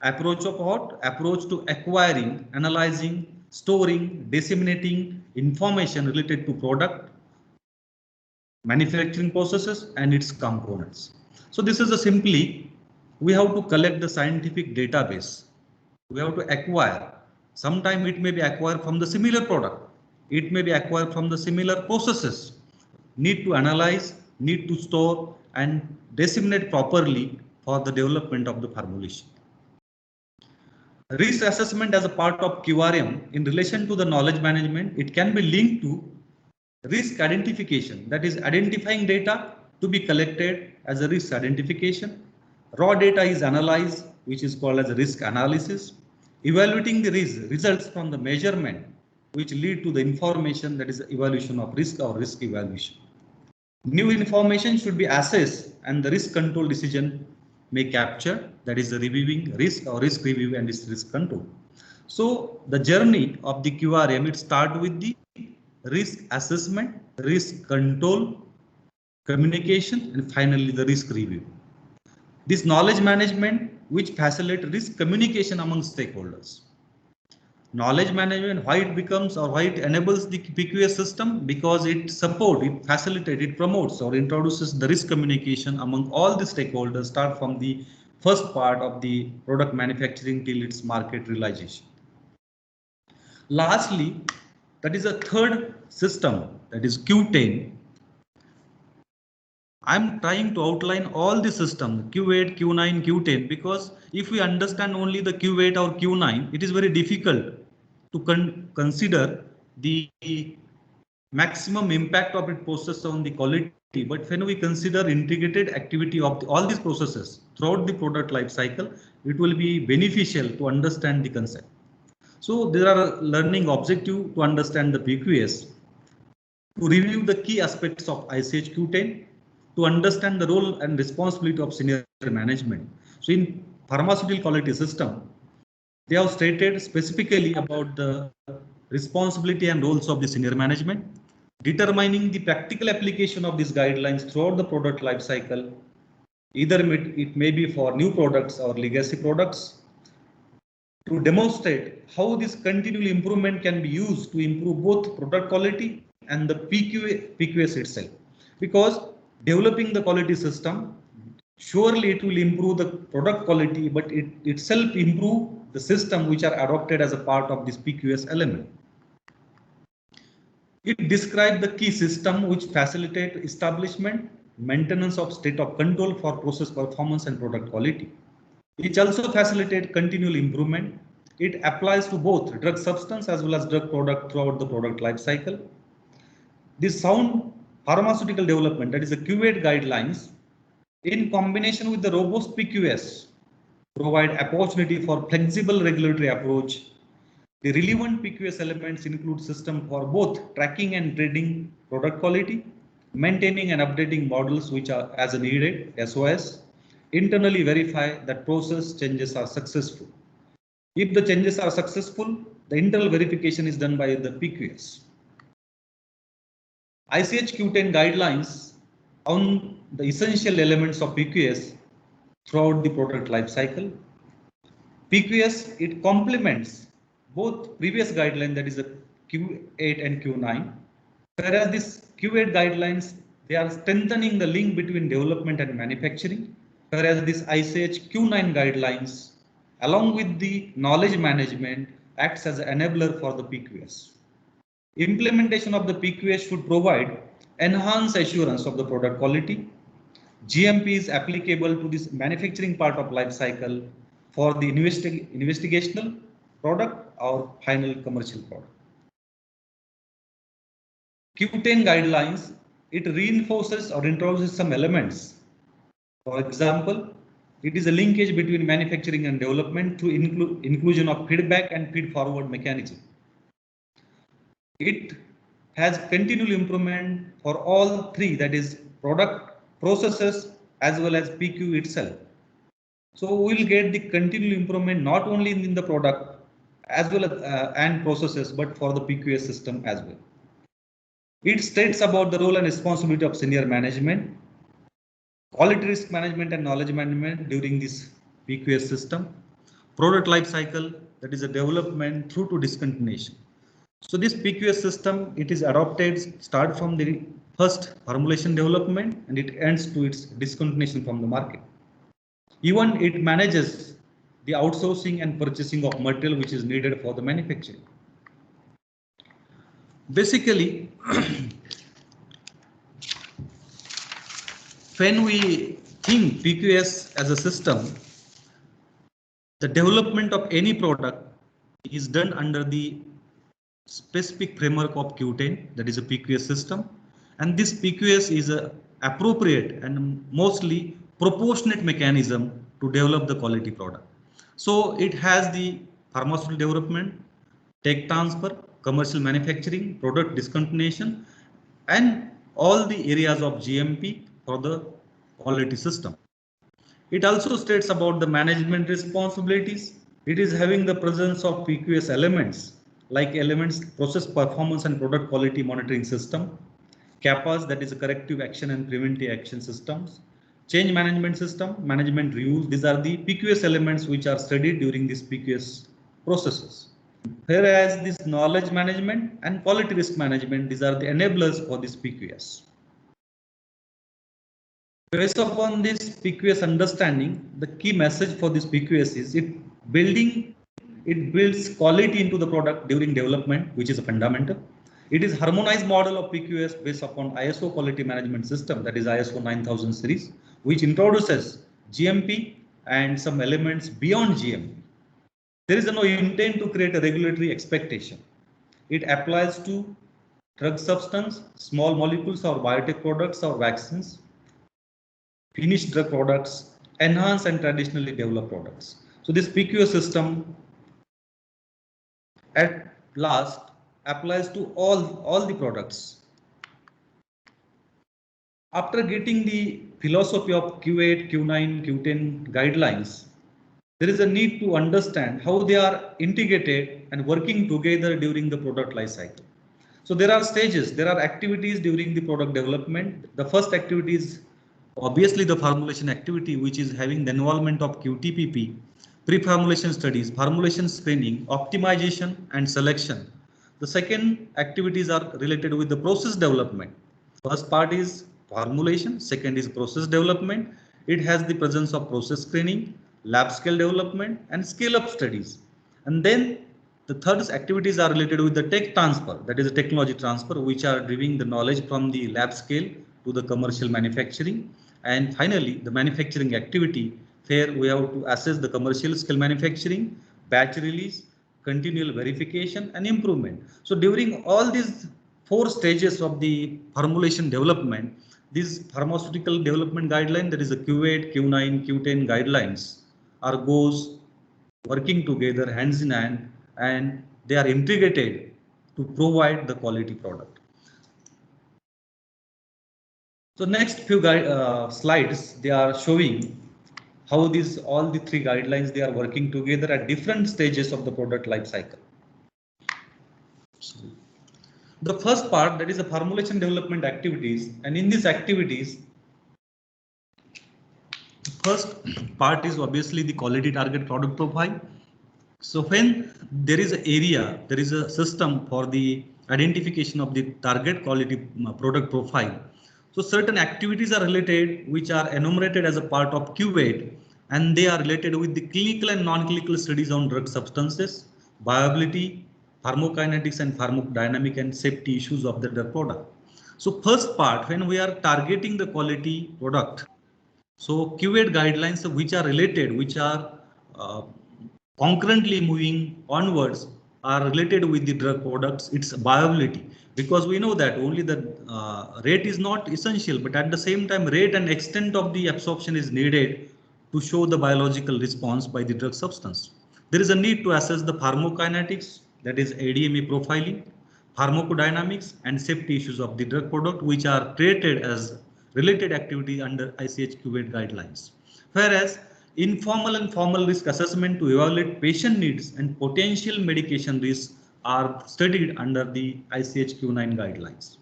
of what? Approach to acquiring, analyzing, storing, disseminating information related to product, manufacturing processes and its components. So this is a simply, we have to collect the scientific database. We have to acquire. Sometime it may be acquired from the similar product. It may be acquired from the similar processes. Need to analyze, need to store and disseminate properly for the development of the formulation. Risk assessment as a part of QRM in relation to the knowledge management, it can be linked to risk identification, that is identifying data to be collected as a risk identification. Raw data is analyzed, which is called as a risk analysis. Evaluating the results from the measurement, which lead to the information, that is the evaluation of risk or risk evaluation. New information should be assessed and the risk control decision may capture, that is the reviewing risk or risk review and its risk control. So the journey of the QRM, it starts with the risk assessment, risk control, communication, and finally the risk review. This knowledge management which facilitates risk communication among stakeholders. Knowledge management, why it becomes or why it enables the PQS system? Because it supports, it facilitates, it promotes or introduces the risk communication among all the stakeholders, start from the first part of the product manufacturing till its market realization. Lastly, that is a third system, that is Q10. I'm trying to outline all the system Q8, Q9, Q10, because if we understand only the Q8 or Q9, it is very difficult to consider the maximum impact of its process on the quality. But when we consider integrated activity of all these processes throughout the product life cycle, it will be beneficial to understand the concept. So there are learning objective to understand the PQS, to review the key aspects of ICH Q10, to understand the role and responsibility of senior management. So in pharmaceutical quality system, they have stated specifically about the responsibility and roles of the senior management, determining the practical application of these guidelines throughout the product life cycle. Either it may be for new products or legacy products, to demonstrate how this continual improvement can be used to improve both product quality and the PQS itself. Because developing the quality system, surely it will improve the product quality, but it itself improve the system which are adopted as a part of this PQS element. It describes the key system which facilitate establishment, maintenance of state of control for process performance and product quality. It also facilitates continual improvement. It applies to both drug substance as well as drug product throughout the product life cycle. This sound pharmaceutical development, that is the Q8 guidelines, in combination with the robust PQS, provide opportunity for flexible regulatory approach, The relevant PQS elements include system for both tracking and trading product quality, maintaining and updating models which are as needed, SOS, internally verify that process changes are successful. If the changes are successful, the internal verification is done by the PQS. ICH Q10 guidelines on the essential elements of PQS throughout the product life cycle. PQS, it complements both previous guidelines, that is the Q8 and Q9, whereas this Q8 guidelines, they are strengthening the link between development and manufacturing, whereas this ICH Q9 guidelines, along with the knowledge management, acts as an enabler for the PQS. Implementation of the PQS should provide enhanced assurance of the product quality. GMP is applicable to this manufacturing part of life cycle for the investigational product or final commercial product. Q10 guidelines, it reinforces or introduces some elements. For example, it is a linkage between manufacturing and development through inclusion of feedback and feed-forward mechanism. It has continual improvement for all three, that is product, processes, as well as PQ itself. So we will get the continual improvement not only in the product as well as and processes, but for the PQS system as well. It states about the role and responsibility of senior management, quality risk management and knowledge management during this PQS system, product life cycle, that is a development through to discontinuation. So this PQS system, it is adopted start from the first formulation development and it ends to its discontinuation from the market. Even it manages the outsourcing and purchasing of material which is needed for the manufacturing. Basically, when we think PQS as a system, the development of any product is done under the specific framework of Q10, that is a PQS system, and this PQS is a appropriate and mostly proportionate mechanism to develop the quality product. So it has the pharmaceutical development, tech transfer, commercial manufacturing, product discontinuation, and all the areas of GMP for the quality system. It also states about the management responsibilities. It is having the presence of PQS elements like elements process performance and product quality monitoring system, CAPAs, that is a corrective action and preventive action systems, change management system, management reviews. These are the PQS elements which are studied during this PQS processes. Whereas this knowledge management and quality risk management, these are the enablers for this PQS. Based upon this PQS understanding, the key message for this PQS is it builds quality into the product during development, which is a fundamental. It is harmonized model of PQS based upon ISO quality management system, that is ISO 9000 series, which introduces GMP and some elements beyond GMP. There is no intent to create a regulatory expectation. It applies to drug substance, small molecules or biotech products or vaccines, finished drug products, enhanced and traditionally developed products. So this PQS system at last applies to all the products. After getting the philosophy of Q8, Q9, Q10 guidelines, there is a need to understand how they are integrated and working together during the product life cycle. So there are stages, there are activities during the product development. The first activity is obviously the formulation activity, which is having the involvement of QTPP, pre-formulation studies, formulation screening, optimization and selection. The second activities are related with the process development. First part is formulation, second is process development. It has the presence of process screening, lab scale development and scale up studies. And then the third activities are related with the tech transfer, that is the technology transfer, which are driving the knowledge from the lab scale to the commercial manufacturing. And finally, the manufacturing activity, where we have to assess the commercial scale manufacturing, batch release, continual verification and improvement. So during all these 4 stages of the formulation development, these pharmaceutical development guideline, that is the Q8, Q9, Q10 guidelines, are goes working together hands in hand, and they are integrated to provide the quality product. So next few slides, they are showing how all the three guidelines, they are working together at different stages of the product life cycle. The first part, that is the formulation development activities, and in these activities, the first part is obviously the quality target product profile. So when there is an area, there is a system for the identification of the target quality product profile. So certain activities are related, which are enumerated as a part of Q8, and they are related with the clinical and non-clinical studies on drug substances, viability, pharmacokinetics and pharmacodynamic and safety issues of the drug product. So first part, when we are targeting the quality product, so Q8 guidelines which are related, which are concurrently moving onwards, are related with the drug products, its viability, because we know that only the rate is not essential, but at the same time rate and extent of the absorption is needed to show the biological response by the drug substance. There is a need to assess the pharmacokinetics, that is ADME profiling, pharmacodynamics and safety issues of the drug product, which are treated as related activity under ICH Q8 guidelines. Whereas informal and formal risk assessment to evaluate patient needs and potential medication risks are studied under the ICH Q9 guidelines.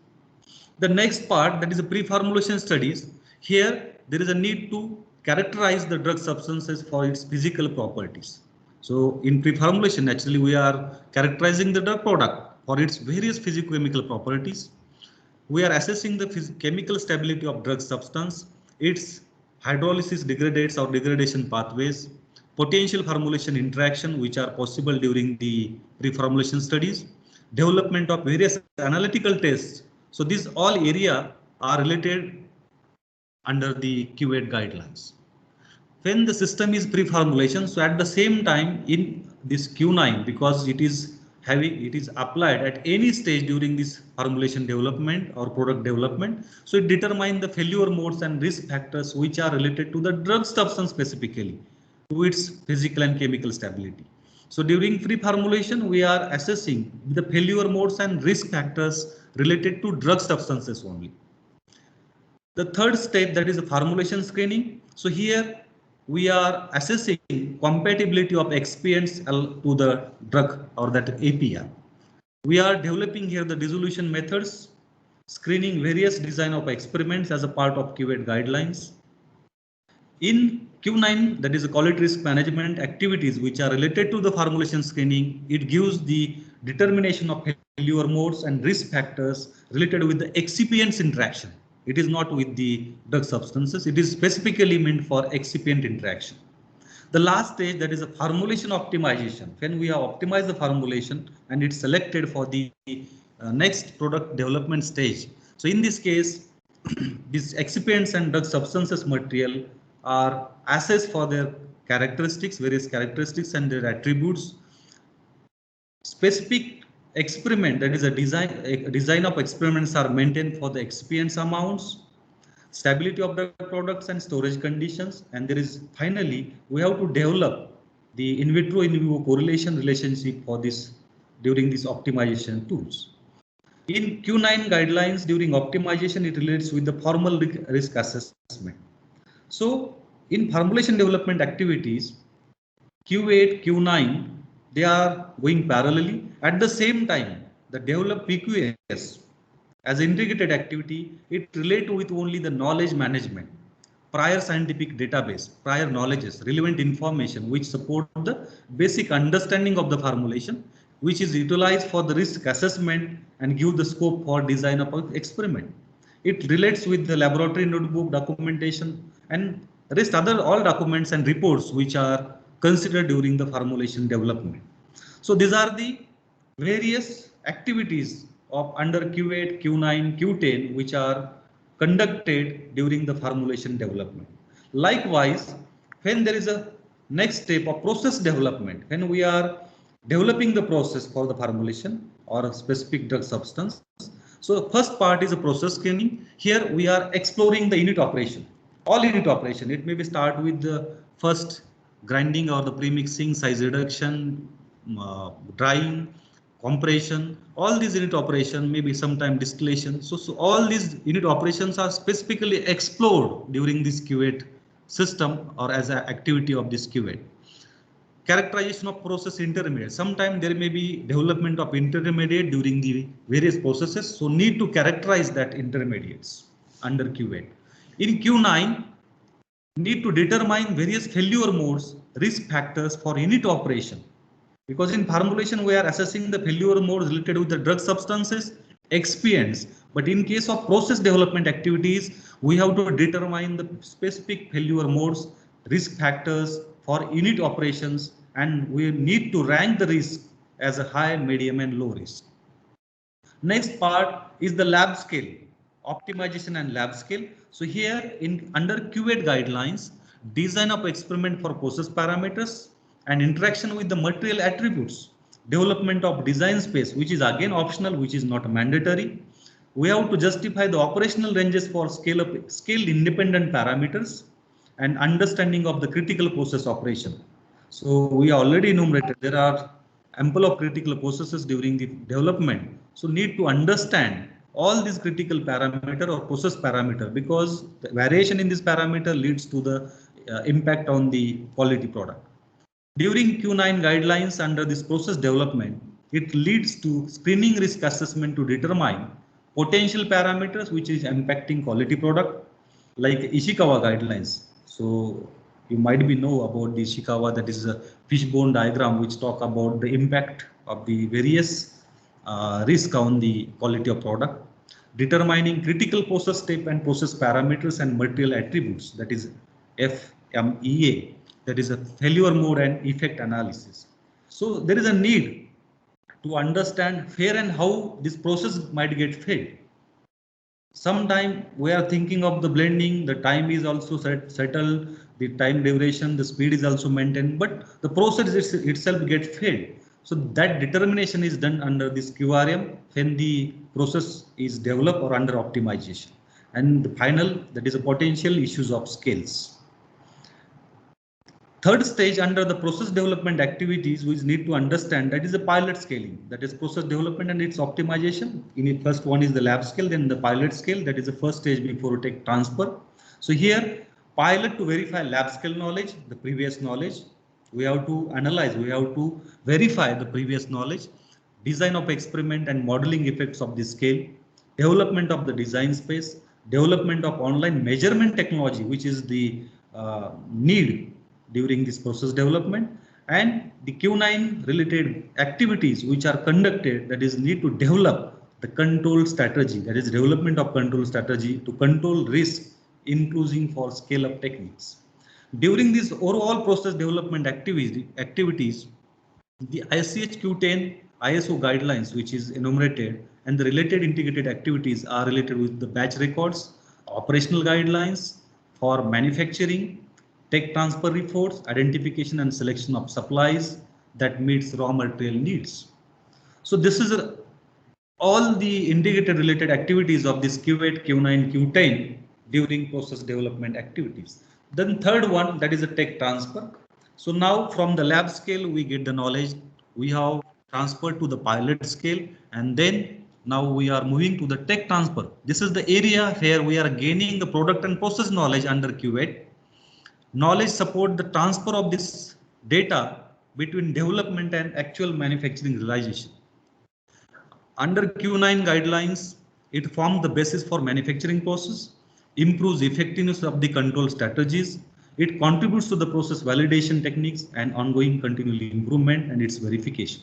The next part, that is the pre-formulation studies. Here there is a need to characterize the drug substances for its physical properties. So in pre-formulation, naturally we are characterizing the drug product for its various physicochemical properties. We are assessing the chemical stability of drug substance, its hydrolysis degradates or degradation pathways, potential formulation interaction which are possible during the pre-formulation studies, development of various analytical tests. So these all area are related under the Q8 guidelines. When the system is pre-formulation, so at the same time in this Q9, because it is applied at any stage during this formulation development or product development, so it determines the failure modes and risk factors which are related to the drug substance specifically, to its physical and chemical stability. So during pre-formulation, we are assessing the failure modes and risk factors related to drug substances only. The third step, that is the formulation screening. So here we are assessing compatibility of excipients to the drug or that API. We are developing here the dissolution methods, screening various design of experiments as a part of Q8 guidelines. In Q9, that is the quality risk management activities which are related to the formulation screening, it gives the determination of failure modes and risk factors related with the excipients interaction. It is not with the drug substances. It is specifically meant for excipient interaction. The last stage, that is a formulation optimization. When we have optimized the formulation and it's selected for the next product development stage. So in this case, these excipients and drug substances material are assessed for their characteristics, various characteristics and their attributes. Specific experiment, that is a design of experiments are maintained for the excipients amounts, stability of the products and storage conditions, and there is finally we have to develop the in vitro in vivo correlation relationship for this during these optimization tools. In Q9 guidelines, during optimization, it relates with the formal risk assessment. So in formulation development activities, Q8, Q9, they are going parallelly. At the same time, the develop PQS as integrated activity, it relates with only the knowledge management, prior scientific database, prior knowledges, relevant information which support the basic understanding of the formulation, which is utilized for the risk assessment and give the scope for design of an experiment. It relates with the laboratory notebook documentation and rest other all documents and reports which are considered during the formulation development. So these are the various activities of under Q8, Q9, Q10 which are conducted during the formulation development. Likewise, when there is a next step of process development, when we are developing the process for the formulation or a specific drug substance. So the first part is a process screening. Here we are exploring the unit operation, all unit operation. It may be start with the first grinding or the premixing, size reduction, drying, compression, all these unit operation, maybe sometime distillation. So all these unit operations are specifically explored during this QA system or as an activity of this QA. Characterization of process intermediate. Sometimes there may be development of intermediate during the various processes. So need to characterize that intermediates under QA. In Q9, need to determine various failure modes, risk factors for unit operation. Because in formulation, we are assessing the failure modes related with the drug substances, expients. But in case of process development activities, we have to determine the specific failure modes, risk factors for unit operations, and we need to rank the risk as a high, medium, and low risk. Next part is the lab scale, optimization and lab scale. So here in under QA guidelines, design of experiment for process parameters and interaction with the material attributes, development of design space, which is again optional, which is not mandatory. We have to justify the operational ranges for scale independent parameters and understanding of the critical process operation. So we already enumerated there are ample of critical processes during the development. So need to understand all these critical parameter or process parameter, because the variation in this parameter leads to the impact on the quality product. During Q9 guidelines under this process development, it leads to screening risk assessment to determine potential parameters which is impacting quality product, like Ishikawa guidelines. So you might be know about the Ishikawa, that is a fishbone diagram which talk about the impact of the various risk on the quality of product, determining critical process step and process parameters and material attributes, that is FMEA, that is a failure mode and effect analysis. So there is a need to understand where and how this process might get failed. Sometime we are thinking of the blending, the time is also settled, the time duration, the speed is also maintained, but the process itself gets failed. So that determination is done under this QRM when the process is developed or under optimization. And the final, that is a potential issues of scales. Third stage under the process development activities, we need to understand that is a pilot scaling, that is process development and its optimization. In the first one is the lab scale, then the pilot scale, that is the first stage before tech transfer. So here pilot to verify lab scale knowledge, the previous knowledge. We have to analyze, we have to verify the previous knowledge, design of experiment and modeling effects of the scale, development of the design space, development of online measurement technology, which is the need during this process development, and the Q9 related activities which are conducted, that is need to develop the control strategy, that is development of control strategy to control risk, including for scale up techniques. During this overall process development activities, the ICH Q10 ISO guidelines, which is enumerated, and the related integrated activities are related with the batch records, operational guidelines for manufacturing, tech transfer reports, identification and selection of supplies that meets raw material needs. So this is all the integrated related activities of this Q8, Q9, Q10 during process development activities. Then third one, that is a tech transfer. So now from the lab scale, we get the knowledge, we have transferred to the pilot scale, and then now we are moving to the tech transfer. This is the area where we are gaining the product and process knowledge under Q8. Knowledge support the transfer of this data between development and actual manufacturing realization. Under Q9 guidelines, it forms the basis for manufacturing process, improves effectiveness of the control strategies, it contributes to the process validation techniques and ongoing continual improvement and its verification.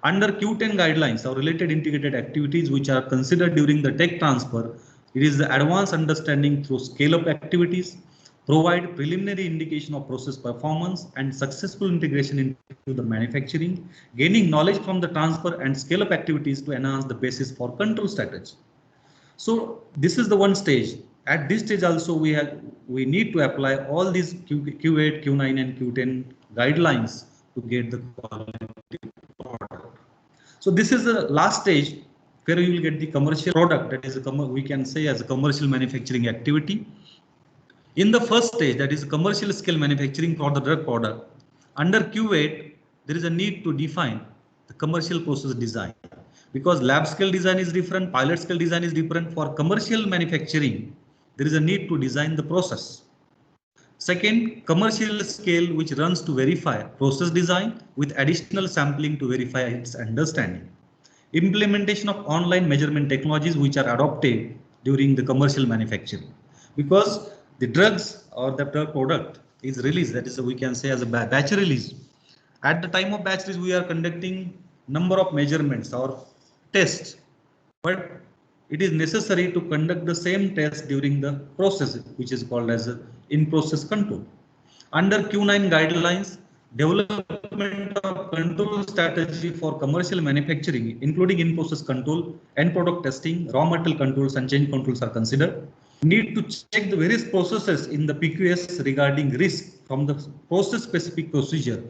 Under Q10 guidelines or related integrated activities which are considered during the tech transfer, it is the advanced understanding through scale-up activities, provide preliminary indication of process performance and successful integration into the manufacturing, gaining knowledge from the transfer and scale-up activities to enhance the basis for control strategy. So this is the one stage. At this stage also we need to apply all these Q8, Q9 and Q10 guidelines to get the quality product. So this is the last stage where you will get the commercial product, that is we can say as a commercial manufacturing activity. In the first stage, that is commercial scale manufacturing for the drug product, under Q8, there is a need to define the commercial process design, because lab scale design is different, pilot scale design is different. For commercial manufacturing, there is a need to design the process. Second, commercial scale, which runs to verify process design with additional sampling to verify its understanding. Implementation of online measurement technologies which are adopted during the commercial manufacturing, because the drugs or the drug product is released, that is we can say as a batch release. At the time of batch release, we are conducting number of measurements or tests, but it is necessary to conduct the same test during the process, which is called as in-process control. Under Q9 guidelines, development of control strategy for commercial manufacturing, including in-process control, end product testing, raw material controls, and change controls are considered. Need to check the various processes in the PQS regarding risk from the process-specific procedure.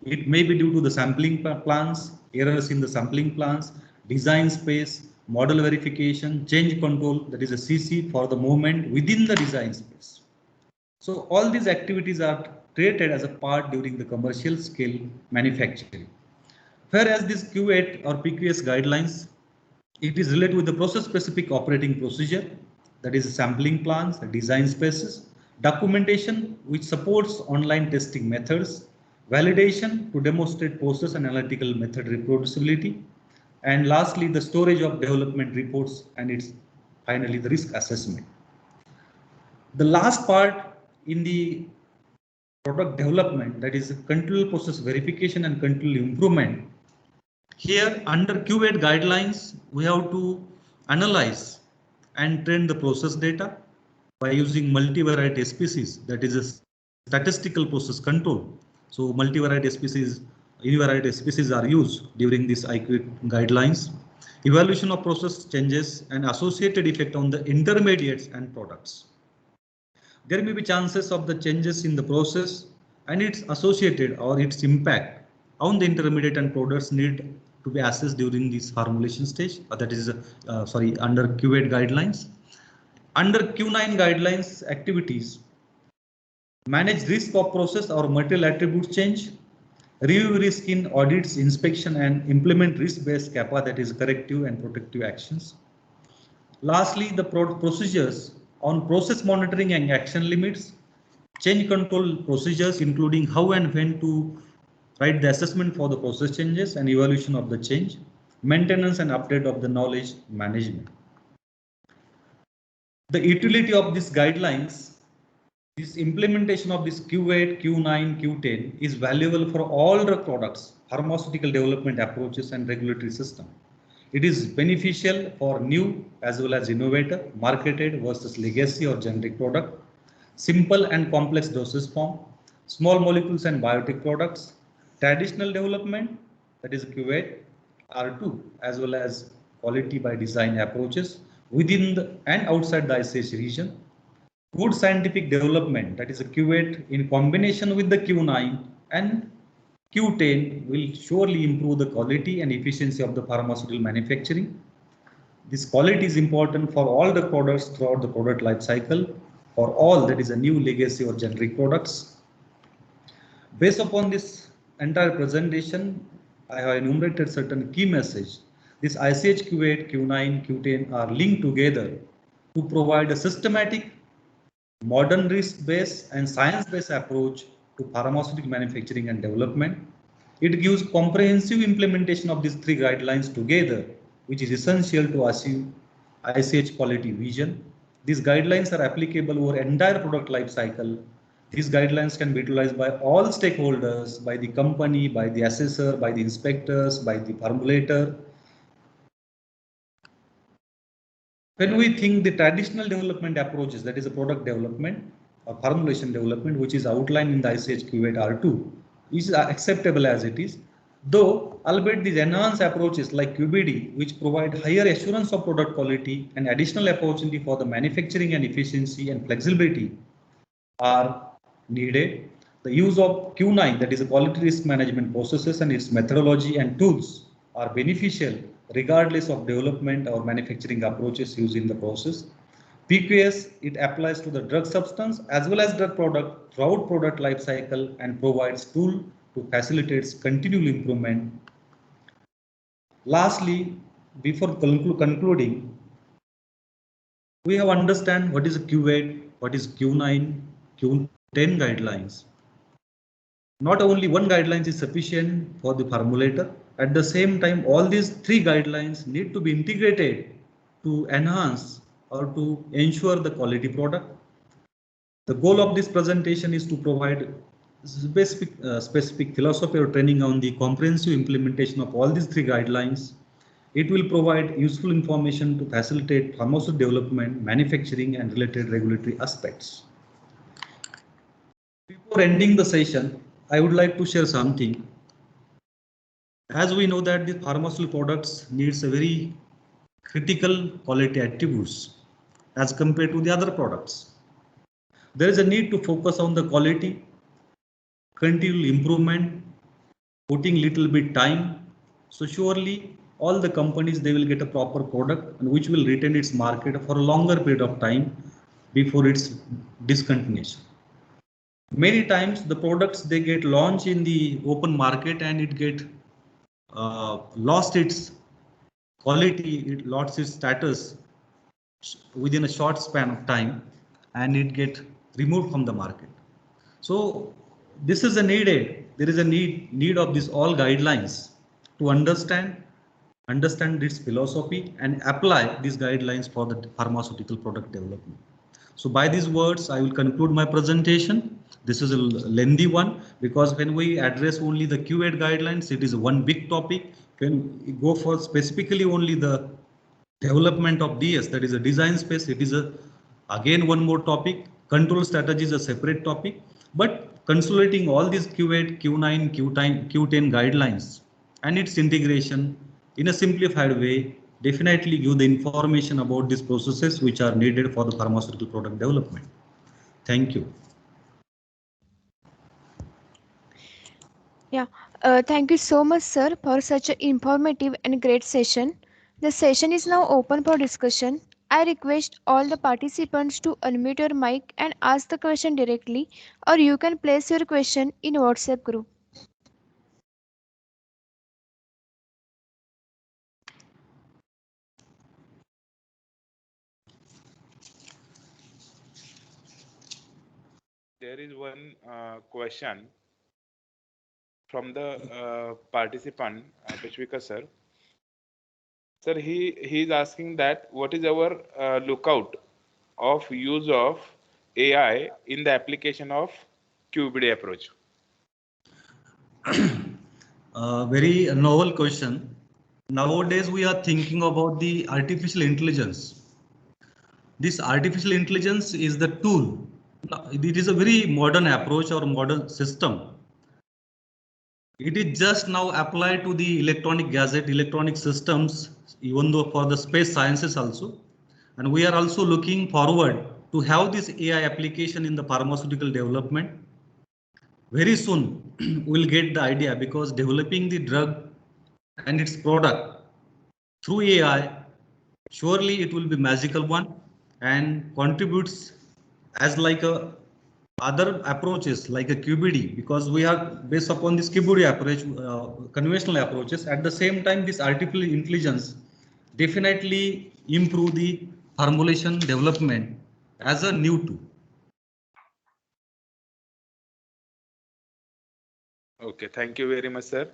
It may be due to the sampling plans, errors in the sampling plans, design space, model verification, change control, that is a CC for the movement within the design space. So all these activities are treated as a part during the commercial scale manufacturing. Whereas this Q8 or PQS guidelines, it is related with the process specific operating procedure, that is sampling plans, design spaces, documentation which supports online testing methods, validation to demonstrate process and analytical method reproducibility, and lastly the storage of development reports, and it's finally the risk assessment. The last part in the product development, that is control process verification and control improvement. Here under Q8 guidelines, we have to analyze and train the process data by using multivariate SPCs, that is a statistical process control. So multivariate SPCs, univariate SPCs are used during this IQ8 guidelines. Evaluation of process changes and associated effect on the intermediates and products. There may be chances of the changes in the process and its associated or its impact on the intermediate and products need to be assessed during this formulation stage. That is under Q8 guidelines. Under Q9 guidelines activities, manage risk of process or material attribute change, review risk in audits, inspection, and implement risk-based CAPA, that is corrective and protective actions. Lastly, the procedures on process monitoring and action limits, change control procedures, including how and when to write the assessment for the process changes and evaluation of the change, maintenance and update of the knowledge management. The utility of these guidelines, this implementation of this Q8, Q9, Q10 is valuable for all drug products, pharmaceutical development approaches, and regulatory system. It is beneficial for new as well as innovator, marketed versus legacy or generic product, simple and complex dosage form, small molecules and biotech products, traditional development, that is Q8, R2, as well as quality by design approaches within the and outside the ICH region. Good scientific development, that is a Q8 in combination with the Q9 and Q10 will surely improve the quality and efficiency of the pharmaceutical manufacturing. This quality is important for all the products throughout the product life cycle, for all that is a new legacy or generic products. Based upon this entire presentation, I have enumerated certain key messages. This ICH Q8, Q9, Q10 are linked together to provide a systematic, modern risk-based and science-based approach to pharmaceutical manufacturing and development. It gives comprehensive implementation of these three guidelines together, which is essential to achieve ICH quality vision. These guidelines are applicable over entire product life cycle. These guidelines can be utilized by all stakeholders, by the company, by the assessor, by the inspectors, by the formulator. When we think the traditional development approaches, that is a product development or formulation development, which is outlined in the ICH Q8 R2, is acceptable as it is, though albeit these enhanced approaches like QBD, which provide higher assurance of product quality and additional opportunity for the manufacturing and efficiency and flexibility are needed. The use of Q9, that is a quality risk management processes and its methodology and tools are beneficial regardless of development or manufacturing approaches used in the process. PQS, it applies to the drug substance as well as drug product throughout product life cycle and provides tool to facilitate continual improvement. Lastly, before concluding, we have understand what is Q8, what is Q9, Q10 guidelines. Not only one guidelines is sufficient for the formulator. At the same time, all these three guidelines need to be integrated to enhance or to ensure the quality product. The goal of this presentation is to provide specific philosophy or training on the comprehensive implementation of all these three guidelines. It will provide useful information to facilitate pharmaceutical development, manufacturing, and related regulatory aspects. Before ending the session, I would like to share something. As we know that the pharmaceutical products needs a very critical quality attributes as compared to the other products. There is a need to focus on the quality, continual improvement, putting little bit time. So surely all the companies, they will get a proper product and which will retain its market for a longer period of time before its discontinuation. Many times the products, they get launched in the open market and it get lost its quality, it lost its status within a short span of time and it get removed from the market. So this is a there is a need of this all guidelines to understand this philosophy and apply these guidelines for the pharmaceutical product development. So by these words, I will conclude my presentation. This is a lengthy one because when we address only the Q8 guidelines, it is one big topic. When we go for specifically only the development of DS, that is a design space, it is again one more topic. Control strategy is a separate topic, but consolidating all these Q8, Q9, Q10 guidelines and its integration in a simplified way definitely give the information about these processes which are needed for the pharmaceutical product development. Thank you. Yeah, thank you so much, sir, for such an informative and great session. The session is now open for discussion. I request all the participants to unmute your mic and ask the question directly, or you can place your question in WhatsApp group. There is one question from the participant, Pishwika sir. Sir, he is asking that what is our lookout of use of AI in the application of QBD approach? Very novel question. Nowadays, we are thinking about the artificial intelligence. This artificial intelligence is the tool. It is a very modern approach or modern system. It is just now applied to the electronic gadget, electronic systems, even though for the space sciences also. And we are also looking forward to have this AI application in the pharmaceutical development. Very soon we'll get the idea because developing the drug and its product through AI, surely it will be magical one and contributes as like a other approaches like a QBD, because we are based upon this QBD approach, conventional approaches. At the same time, this artificial intelligence definitely improve the formulation development as a new tool. Okay, thank you very much, sir.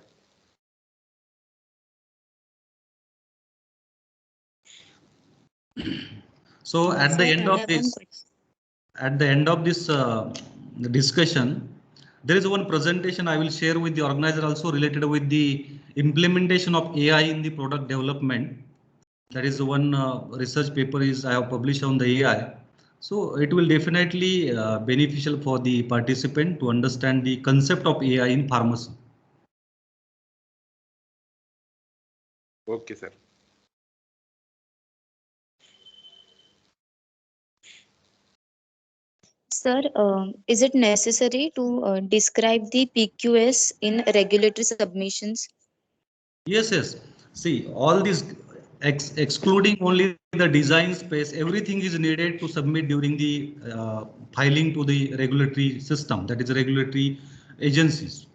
So at the end of this discussion, there is one presentation I will share with the organizer also related with the implementation of AI in the product development. That is one research paper is I have published on the AI. So it will definitely beneficial for the participant to understand the concept of AI in pharmacy. Okay, sir. Sir, is it necessary to describe the PQS in regulatory submissions? Yes, yes. See, all these excluding only the design space, everything is needed to submit during the filing to the regulatory system, that is regulatory agencies.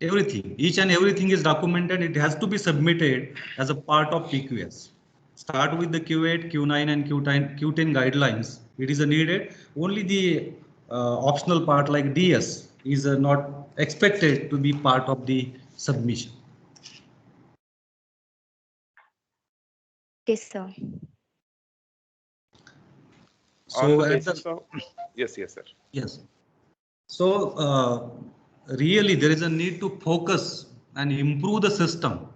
everything, each and everything is documented. It has to be submitted as a part of PQS. Start with the Q8, Q9 and Q10 guidelines. It is needed. Only the optional part like DS is not expected to be part of the submission. Yes, sir. On So the at basis of yes, sir. yes. So really there is a need to focus and improve the system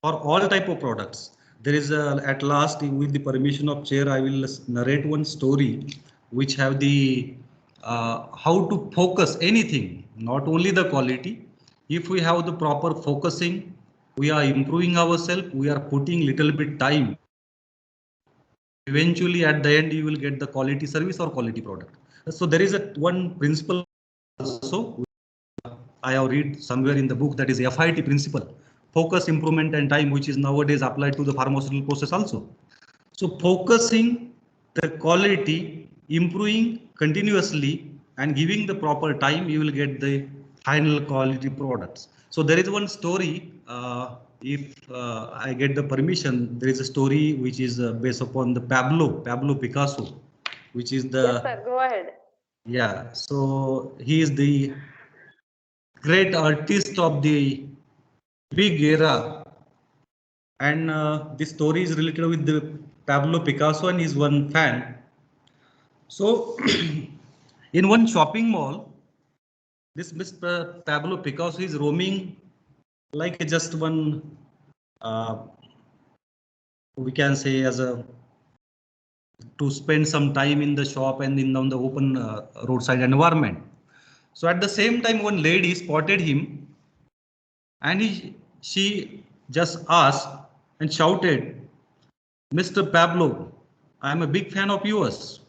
for all type of products. There is at last, with the permission of chair, I will narrate one story which have the how to focus anything, not only the quality. If we have the proper focusing, we are improving ourselves, we are putting little bit time. Eventually at the end you will get the quality service or quality product. So there is a one principle also I have read somewhere in the book, that is FIT principle, focus, improvement and time, which is nowadays applied to the pharmaceutical process also. So focusing the quality, improving continuously and giving the proper time, you will get the final quality products. So there is one story, if I get the permission, there is a story which is based upon the Pablo Picasso, which is the... Yes, sir. Go ahead. Yeah, so he is the great artist of the big era, and this story is related with the Pablo Picasso and his one fan. So in one shopping mall, this Mr. Pablo Picasso is roaming like just one, we can say, as a to spend some time in the shop and in on the open roadside environment. So at the same time, one lady spotted him, and she just asked and shouted, "Mr. Pablo, I am a big fan of yours."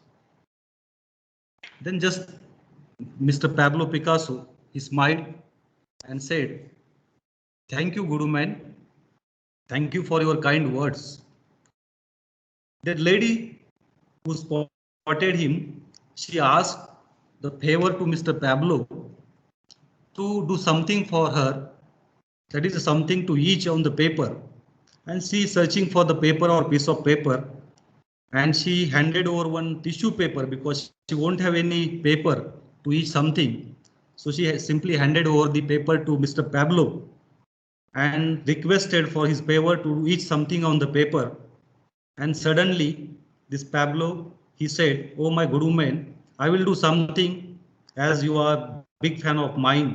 Then just Mr. Pablo Picasso, he smiled and said, "Thank you, good man. Thank you for your kind words." That lady who spotted him, she asked the favor to Mr. Pablo to do something for her, that is something to each on the paper. And she is searching for the paper or piece of paper, and she handed over one tissue paper because she won't have any paper to eat something. So she simply handed over the paper to Mr. Pablo and requested for his favor to eat something on the paper. And suddenly this Pablo, he said, "Oh my good woman, I will do something as you are big fan of mine."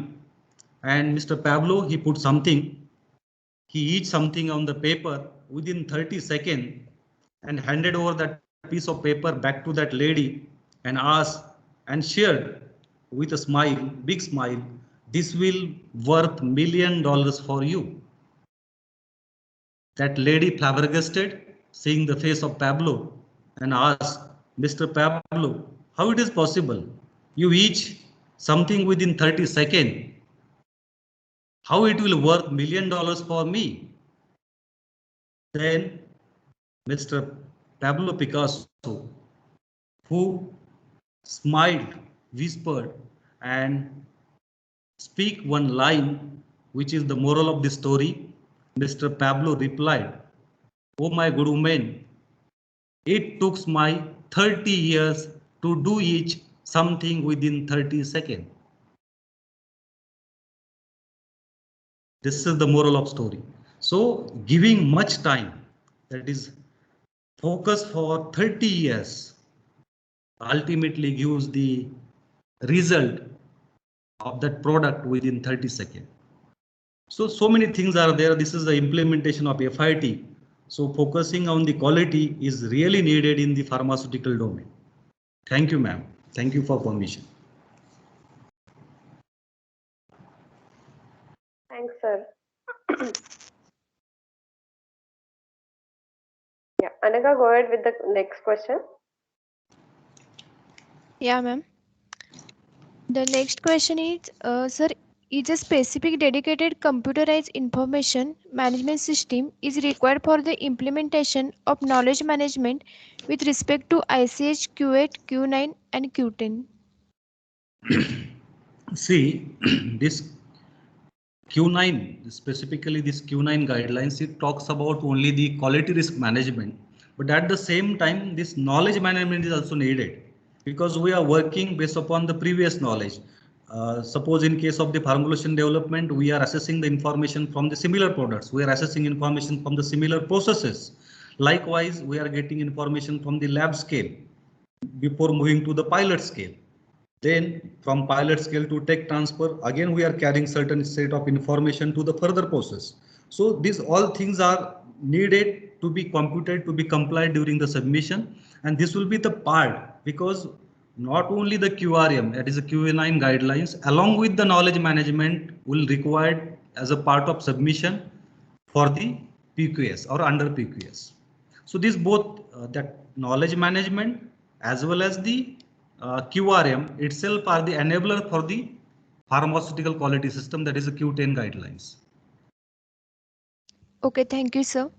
And Mr. Pablo, he put something, he eats something on the paper within 30 seconds and handed over that piece of paper back to that lady and asked and shared with a smile, big smile, "This will worth $1 million for you." That lady flabbergasted, seeing the face of Pablo, and asked, "Mr. Pablo, how it is possible? You each something within 30 seconds. How it will worth $1 million for me?" Then Mr. Pablo Picasso, who smiled, whispered, and speak one line, which is the moral of the story. Mr. Pablo replied, "Oh my good woman, it took my 30 years to do each something within 30 seconds." This is the moral of story. So giving much time, that is focus for 30 years, ultimately gives the result of that product within 30 seconds. So many things are there. This is the implementation of FIT. So focusing on the quality is really needed in the pharmaceutical domain. Thank you, ma'am. Thank you for permission. Thanks, sir. Yeah, Anika, go ahead with the next question. Yeah, ma'am. The next question is, sir, is a specific dedicated computerized information management system is required for the implementation of knowledge management with respect to ICH Q8, Q9 and Q10? See, this Q9, specifically this Q9 guidelines, it talks about only the quality risk management. But at the same time, this knowledge management is also needed because we are working based upon the previous knowledge. Suppose in case of the formulation development, we are assessing the information from the similar products. We are assessing information from the similar processes. Likewise, we are getting information from the lab scale before moving to the pilot scale. Then from pilot scale to tech transfer, again we are carrying certain set of information to the further process. So these all things are needed to be computed, to be complied during the submission, and this will be the part because not only the QRM, that is the QA9 guidelines, along with the knowledge management will required as a part of submission for the PQS or under PQS. So these both that knowledge management as well as the QRM itself are the enabler for the pharmaceutical quality system, that is the Q10 guidelines. Okay, thank you, sir.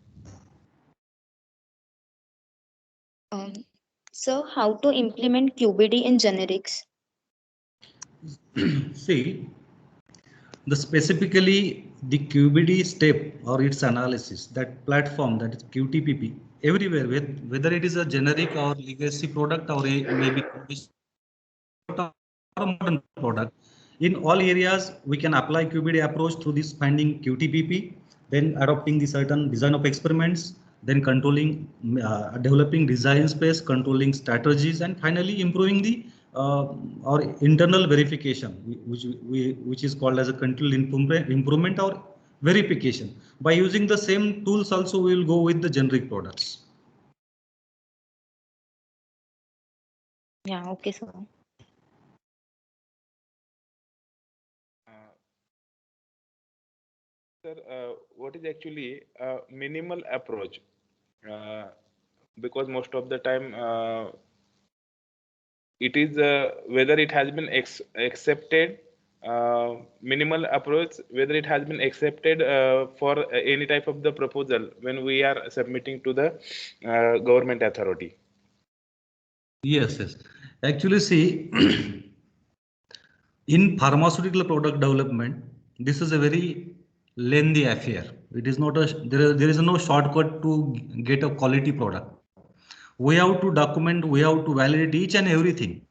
So how to implement QBD in generics? See, the specifically the QBD step or its analysis, that platform, that is QTPP, everywhere, whether it is a generic or legacy product or maybe or a modern product, in all areas we can apply QBD approach through this finding QTPP, then adopting the certain design of experiments, then controlling, developing design space, controlling strategies, and finally improving the our internal verification, which is called as a control improvement or verification. By using the same tools also we will go with the generic products. Yeah, okay, sir. Sir, what is actually a minimal approach? Because most of the time it is whether it has been accepted, minimal approach, whether it has been accepted for any type of the proposal when we are submitting to the government authority. Yes, yes. Actually, see, in pharmaceutical product development, this is a very lengthy affair. It is not a there is no shortcut to get a quality product. We have to document, we have to validate each and everything.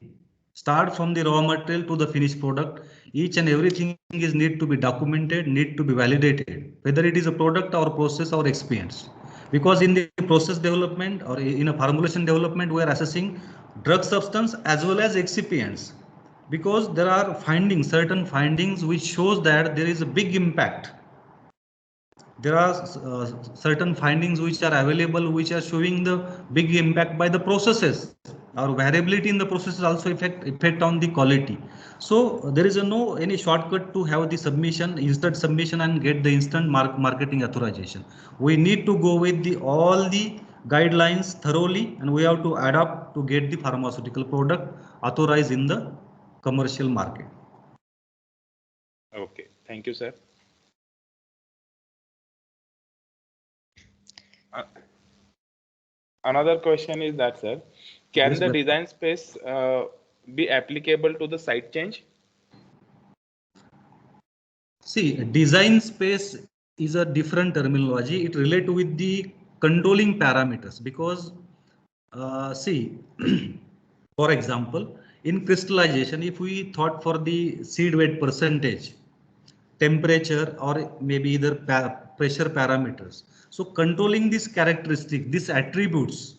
Start from the raw material to the finished product. Each and everything is need to be documented, need to be validated, whether it is a product or process or experience. Because in the process development or in a formulation development, we are assessing drug substance as well as excipients. Because there are findings, certain findings which shows that there is a big impact. There are certain findings which are available, which are showing the big impact by the processes. Our variability in the processes also effect on the quality. So there is no any shortcut to have the submission, instant submission, and get the instant marketing authorization. We need to go with the all the guidelines thoroughly, and we have to adapt to get the pharmaceutical product authorized in the commercial market. Okay, thank you, sir. Another question is that, sir, can Yes, the ma'am. design space be applicable to the site change? See, design space is a different terminology. It relates with the controlling parameters because, see, for example, in crystallization, if we thought for the seed weight percentage, temperature, or maybe either pressure parameters. So controlling this characteristic, these attributes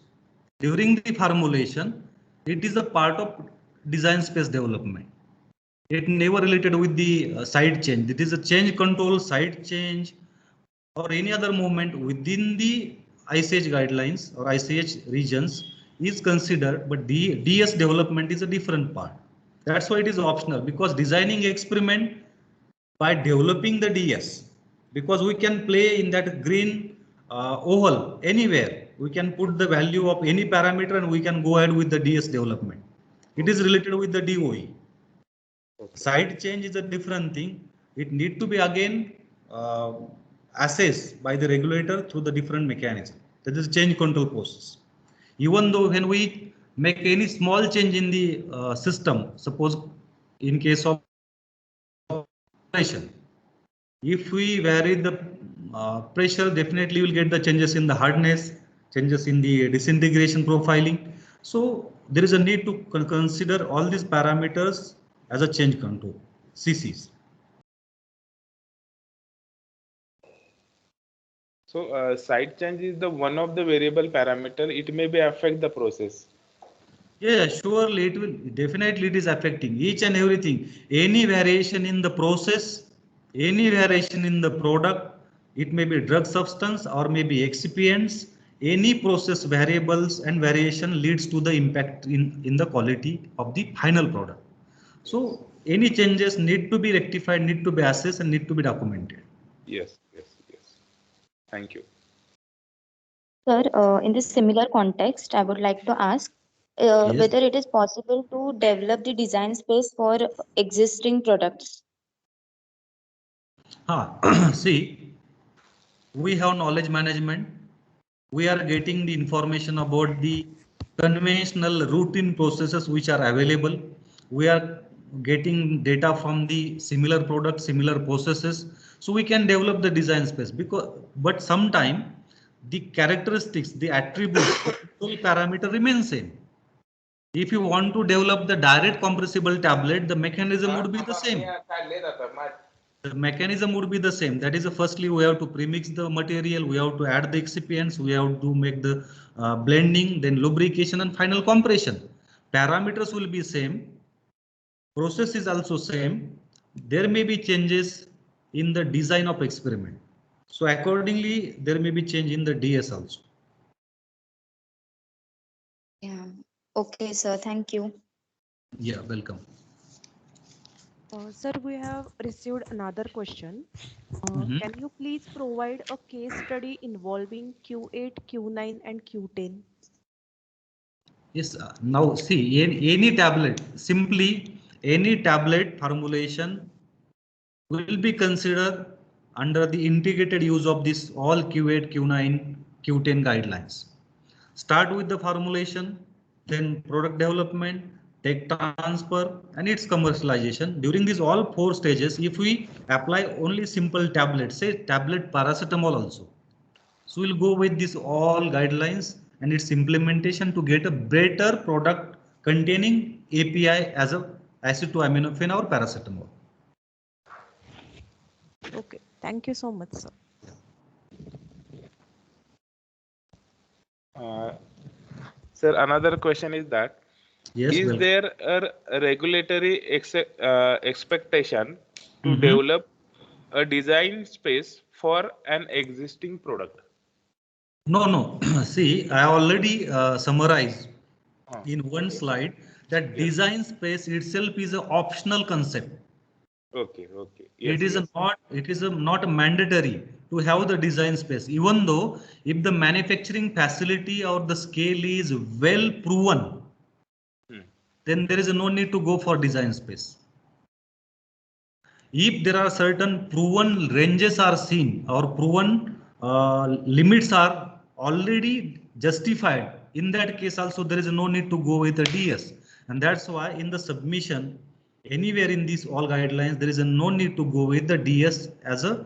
during the formulation, it is a part of design space development. It never related with the side change. It is a change control, side change, or any other movement within the ICH guidelines or ICH regions is considered, but the DS development is a different part. That's why it is optional, because designing experiment by developing the DS, because we can play in that green oval anywhere. We can put the value of any parameter and we can go ahead with the DS development. It is related with the DOE. Okay. Side change is a different thing. It need to be again assessed by the regulator through the different mechanism. That is change control process. Even though when we make any small change in the system, suppose in case of If we vary the pressure, definitely you will get the changes in the hardness, changes in the disintegration profiling. So there is a need to consider all these parameters as a change control, CCs. So side change is the one of the variable parameter. It may be affect the process. Yeah, surely it will, definitely it is affecting each and everything. Any variation in the process, any variation in the product, it may be drug substance or maybe excipients, any process variables and variation leads to the impact in the quality of the final product. So any changes need to be rectified, need to be assessed and need to be documented. Yes, yes, yes. Thank you. Sir, in this similar context, I would like to ask Yes. whether it is possible to develop the design space for existing products. See, we have knowledge management. We are getting the information about the conventional routine processes which are available. We are getting data from the similar products, similar processes. So we can develop the design space but sometime the characteristics, the attributes, control parameter remain same. If you want to develop the direct compressible tablet, the mechanism would be the same. The mechanism would be the same. That is, firstly, we have to premix the material, we have to add the excipients, we have to make the blending, then lubrication and final compression. Parameters will be same. Process is also same. There may be changes in the design of experiment. So accordingly, there may be change in the DS also. Yeah. Okay, sir. Thank you. Yeah, welcome. Sir, we have received another question. Can you please provide a case study involving Q8, Q9 and Q10? Yes, now see, any tablet, simply any tablet formulation will be considered under the integrated use of this all Q8, Q9, Q10 guidelines. Start with the formulation, then product development, tech transfer and its commercialization. During these all four stages, if we apply only simple tablets, say tablet paracetamol also, so we'll go with this all guidelines and its implementation to get a better product containing API as a acetoaminophene or paracetamol. Okay, thank you so much, sir. Sir, another question is that Yes, is welcome. there a regulatory expectation to develop a design space for an existing product? No. See, I already summarized in one slide that Yes. design space itself is an optional concept. Okay. It Yes, is yes. not mandatory to have the design space, even though if the manufacturing facility or the scale is well proven, then there is no need to go for design space. If there are certain proven ranges are seen or proven limits are already justified, in that case also there is no need to go with a DS. And that's why in the submission, anywhere in these all guidelines, there is no need to go with the DS as a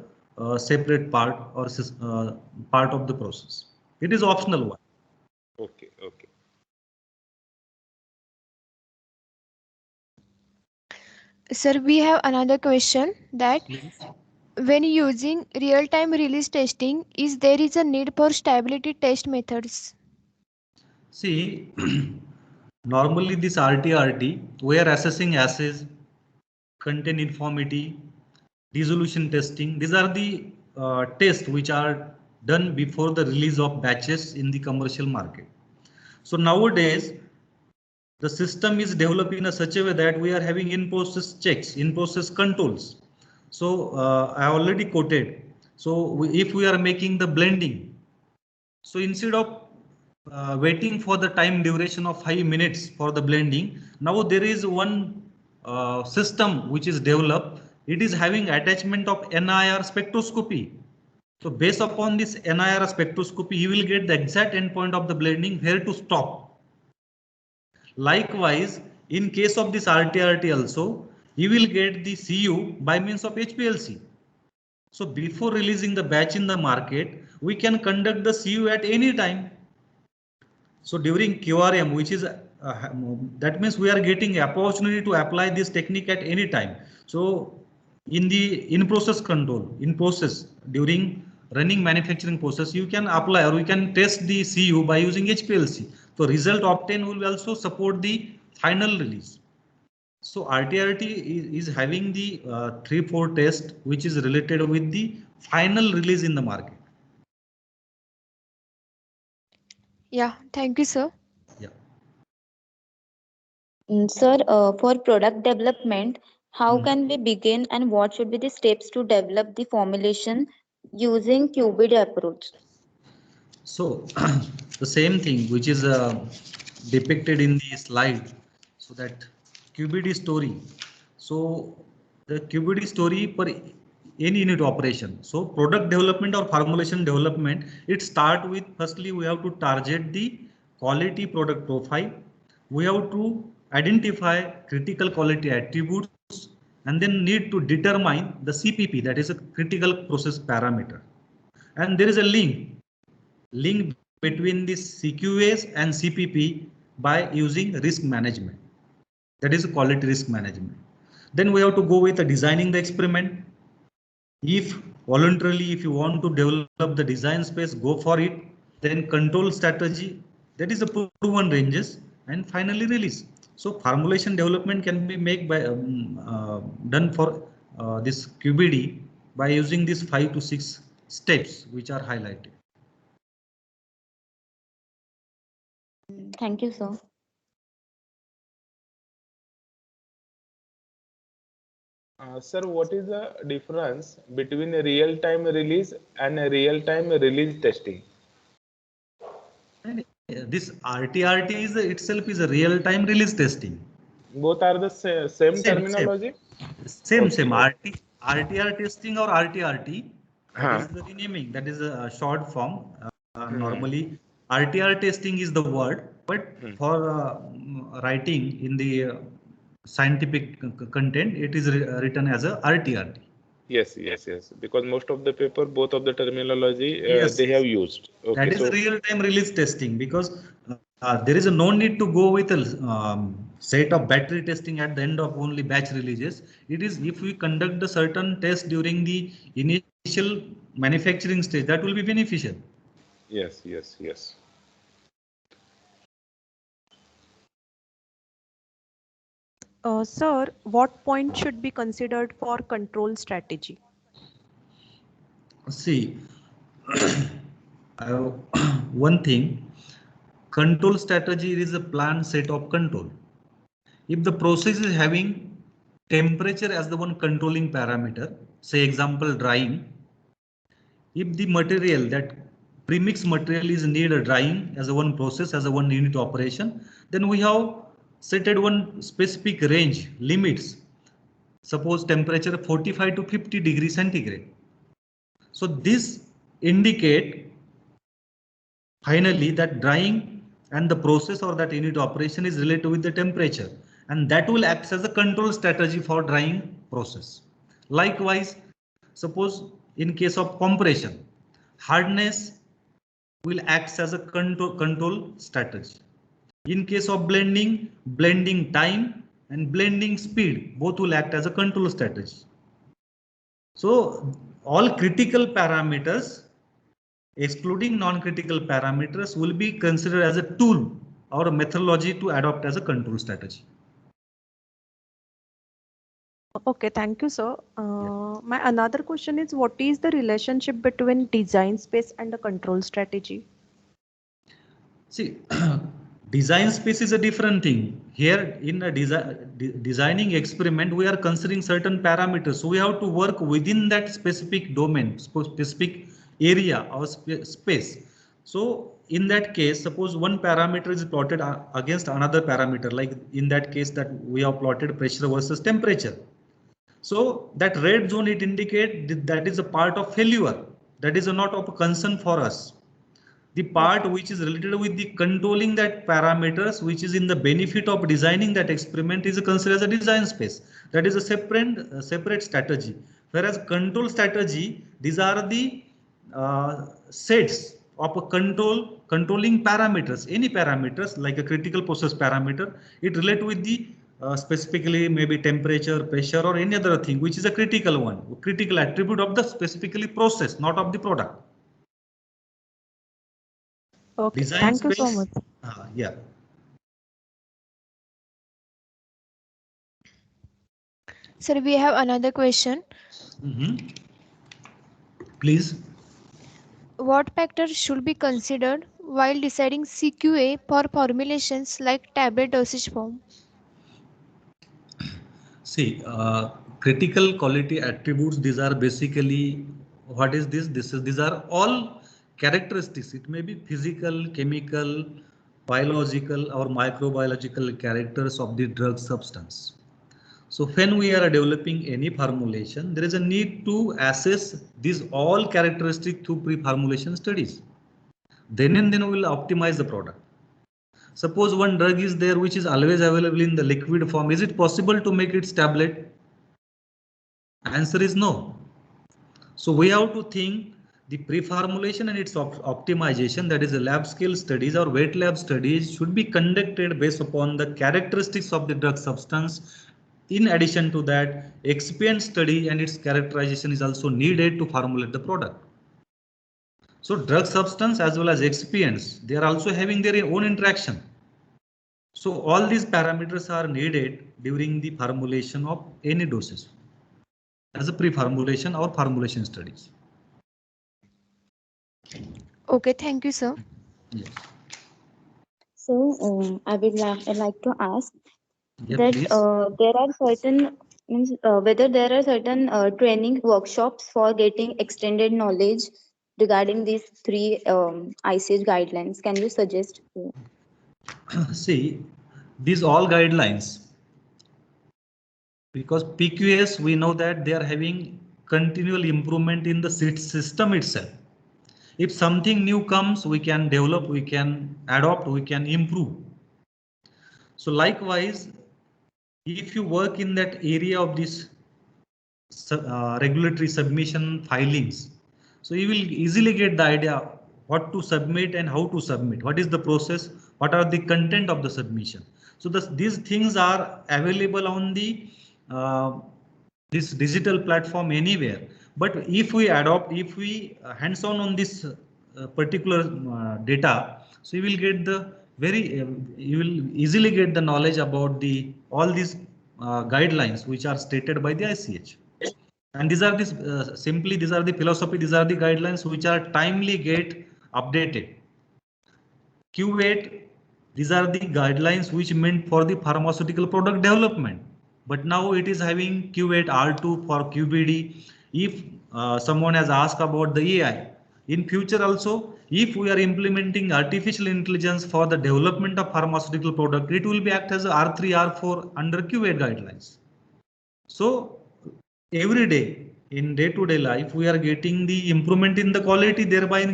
separate part or part of the process. It is optional one. Okay. Sir, we have another question that when using real-time release testing, is there is a need for stability test methods? See, normally this RT, we are assessing assays, content informity, dissolution testing. These are the tests which are done before the release of batches in the commercial market. So nowadays, the system is developed in such a way that we are having in-process checks, in-process controls. So I already quoted. So if we are making the blending, so instead of waiting for the time duration of 5 minutes for the blending, now there is one system which is developed. It is having attachment of NIR spectroscopy. So based upon this NIR spectroscopy, you will get the exact endpoint of the blending, where to stop. Likewise, in case of this RT also, you will get the CU by means of HPLC. So before releasing the batch in the market, we can conduct the CU at any time. So during QRM, which is that means we are getting opportunity to apply this technique at any time. So in the in-process control, in process during running manufacturing process, you can apply or we can test the CU by using HPLC. So result obtained will also support the final release. So RTRT is having the 3-4 test which is related with the final release in the market. Yeah, thank you, sir. Yeah. Sir, for product development, how Hmm. can we begin and what should be the steps to develop the formulation using QBD approach? So the same thing which is depicted in the slide, so that QBD story. So the QBD story per any unit operation. So product development or formulation development, it start with firstly we have to target the quality product profile. We have to identify critical quality attributes and then need to determine the CPP, that is a critical process parameter. And there is a link between the CQAs and CPP by using risk management. That is quality risk management. Then we have to go with designing the experiment. If voluntarily, if you want to develop the design space, go for it. Then control strategy, that is a proven ranges, and finally release. So formulation development can be made by done for this QBD by using these 5 to 6 steps which are highlighted. Thank you, sir. Sir, what is the difference between a real-time release and a real-time release testing? And this RTRT is itself is a real-time release testing. Both are the same terminology? Same. Okay. RTR testing or RTRT, that is Huh. the renaming, that is a short form. Normally, RTR testing is the word, but for writing in the scientific content, it is written as a RTRT. Yes. Because most of the paper, both of the terminology Yes, they have used. Okay, that is so real-time release testing, because there is no need to go with a set of battery testing at the end of only batch releases. It is if we conduct a certain test during the initial manufacturing stage, that will be beneficial. yes. Sir, what point should be considered for control strategy? See, one thing, control strategy is a planned set of control. If the process is having temperature as the one controlling parameter, say example drying, if the material, that premix material is need a drying as a one process, as a one unit operation, then we have set at one specific range limits. Suppose temperature 45 to 50 degrees centigrade. So this indicate finally that drying and the process or that unit operation is related with the temperature, and that will act as a control strategy for drying process. Likewise, suppose in case of compression, hardness will act as a control strategy. In case of blending, blending time and blending speed both will act as a control strategy. So all critical parameters excluding non-critical parameters will be considered as a tool or a methodology to adopt as a control strategy. Okay, thank you, sir. My another question is, what is the relationship between design space and the control strategy? See, design space is a different thing. Here in a designing experiment, we are considering certain parameters. So we have to work within that specific domain, specific area or space. So in that case, suppose one parameter is plotted against another parameter, like in that case that we have plotted pressure versus temperature. So that red zone, it indicates that is a part of failure. That is not of concern for us. The part which is related with the controlling that parameters, which is in the benefit of designing that experiment, is considered as a design space. That is a separate strategy. Whereas control strategy, these are the sets of a controlling parameters, any parameters like a critical process parameter. It relate with the specifically maybe temperature, pressure, or any other thing which is a critical one, critical attribute of the specifically process, not of the product. Okay, Design thank you so space. much. Yeah. Sir, we have another question. Please. What factors should be considered while deciding CQA for formulations like tablet dosage form? See, critical quality attributes, these are basically, what is this? These are all characteristics. It may be physical, chemical, biological or microbiological characters of the drug substance. So when we are developing any formulation, there is a need to assess these all characteristics through pre-formulation studies. Then and then we will optimize the product. Suppose one drug is there which is always available in the liquid form. Is it possible to make its tablet? Answer is no. So we have to think the pre-formulation and its optimization, that is the lab scale studies or wet lab studies, should be conducted based upon the characteristics of the drug substance. In addition to that, excipient study and its characterization is also needed to formulate the product. So drug substance as well as excipients, they are also having their own interaction. So all these parameters are needed during the formulation of any doses as a pre-formulation or formulation studies. Okay, thank you, sir. Yes. So I would like to ask Yeah, that please. there are certain means whether there are certain training workshops for getting extended knowledge regarding these three ICH guidelines. Can you suggest? See, these all guidelines, because PQS, we know that they are having continual improvement in the system itself. If something new comes, we can develop, we can adopt, we can improve. So likewise, if you work in that area of this regulatory submission filings, so you will easily get the idea what to submit and how to submit, what is the process, what are the content of the submission. So these things are available on the this digital platform anywhere. But if we adopt, if we hands-on this particular data, so you will get the you will easily get the knowledge about the all these guidelines which are stated by the ICH. And these are simply these are the philosophy, these are the guidelines which are timely get updated. Q8, these are the guidelines which meant for the pharmaceutical product development, but now it is having Q8 R2 for QBD. If someone has asked about the AI, in future also, if we are implementing artificial intelligence for the development of pharmaceutical product, it will be act as R3, R4 under Q8 guidelines. So every day in day-to-day life, we are getting the improvement in the quality, thereby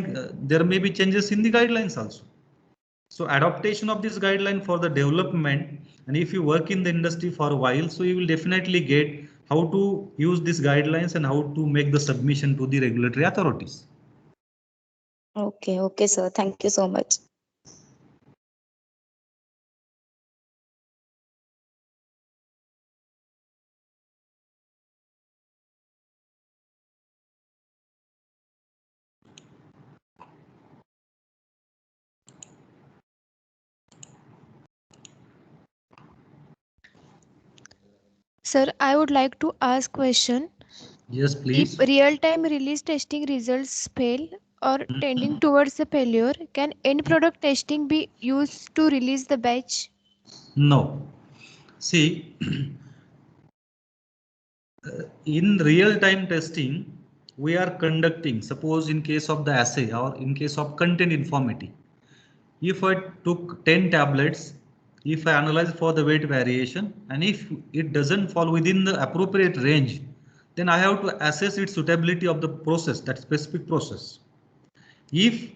there may be changes in the guidelines also. So adaptation of this guideline for the development, and if you work in the industry for a while, so you will definitely get how to use these guidelines and how to make the submission to the regulatory authorities. Okay, sir. Thank you so much. Sir, I would like to ask question. Yes, please. If real-time release testing results fail or tending towards a failure, can end product testing be used to release the batch? No. See, in real-time testing, we are conducting, suppose in case of the assay or in case of content information. If I took 10 tablets, if I analyze for the weight variation, and if it doesn't fall within the appropriate range, then I have to assess its suitability of the process, that specific process. If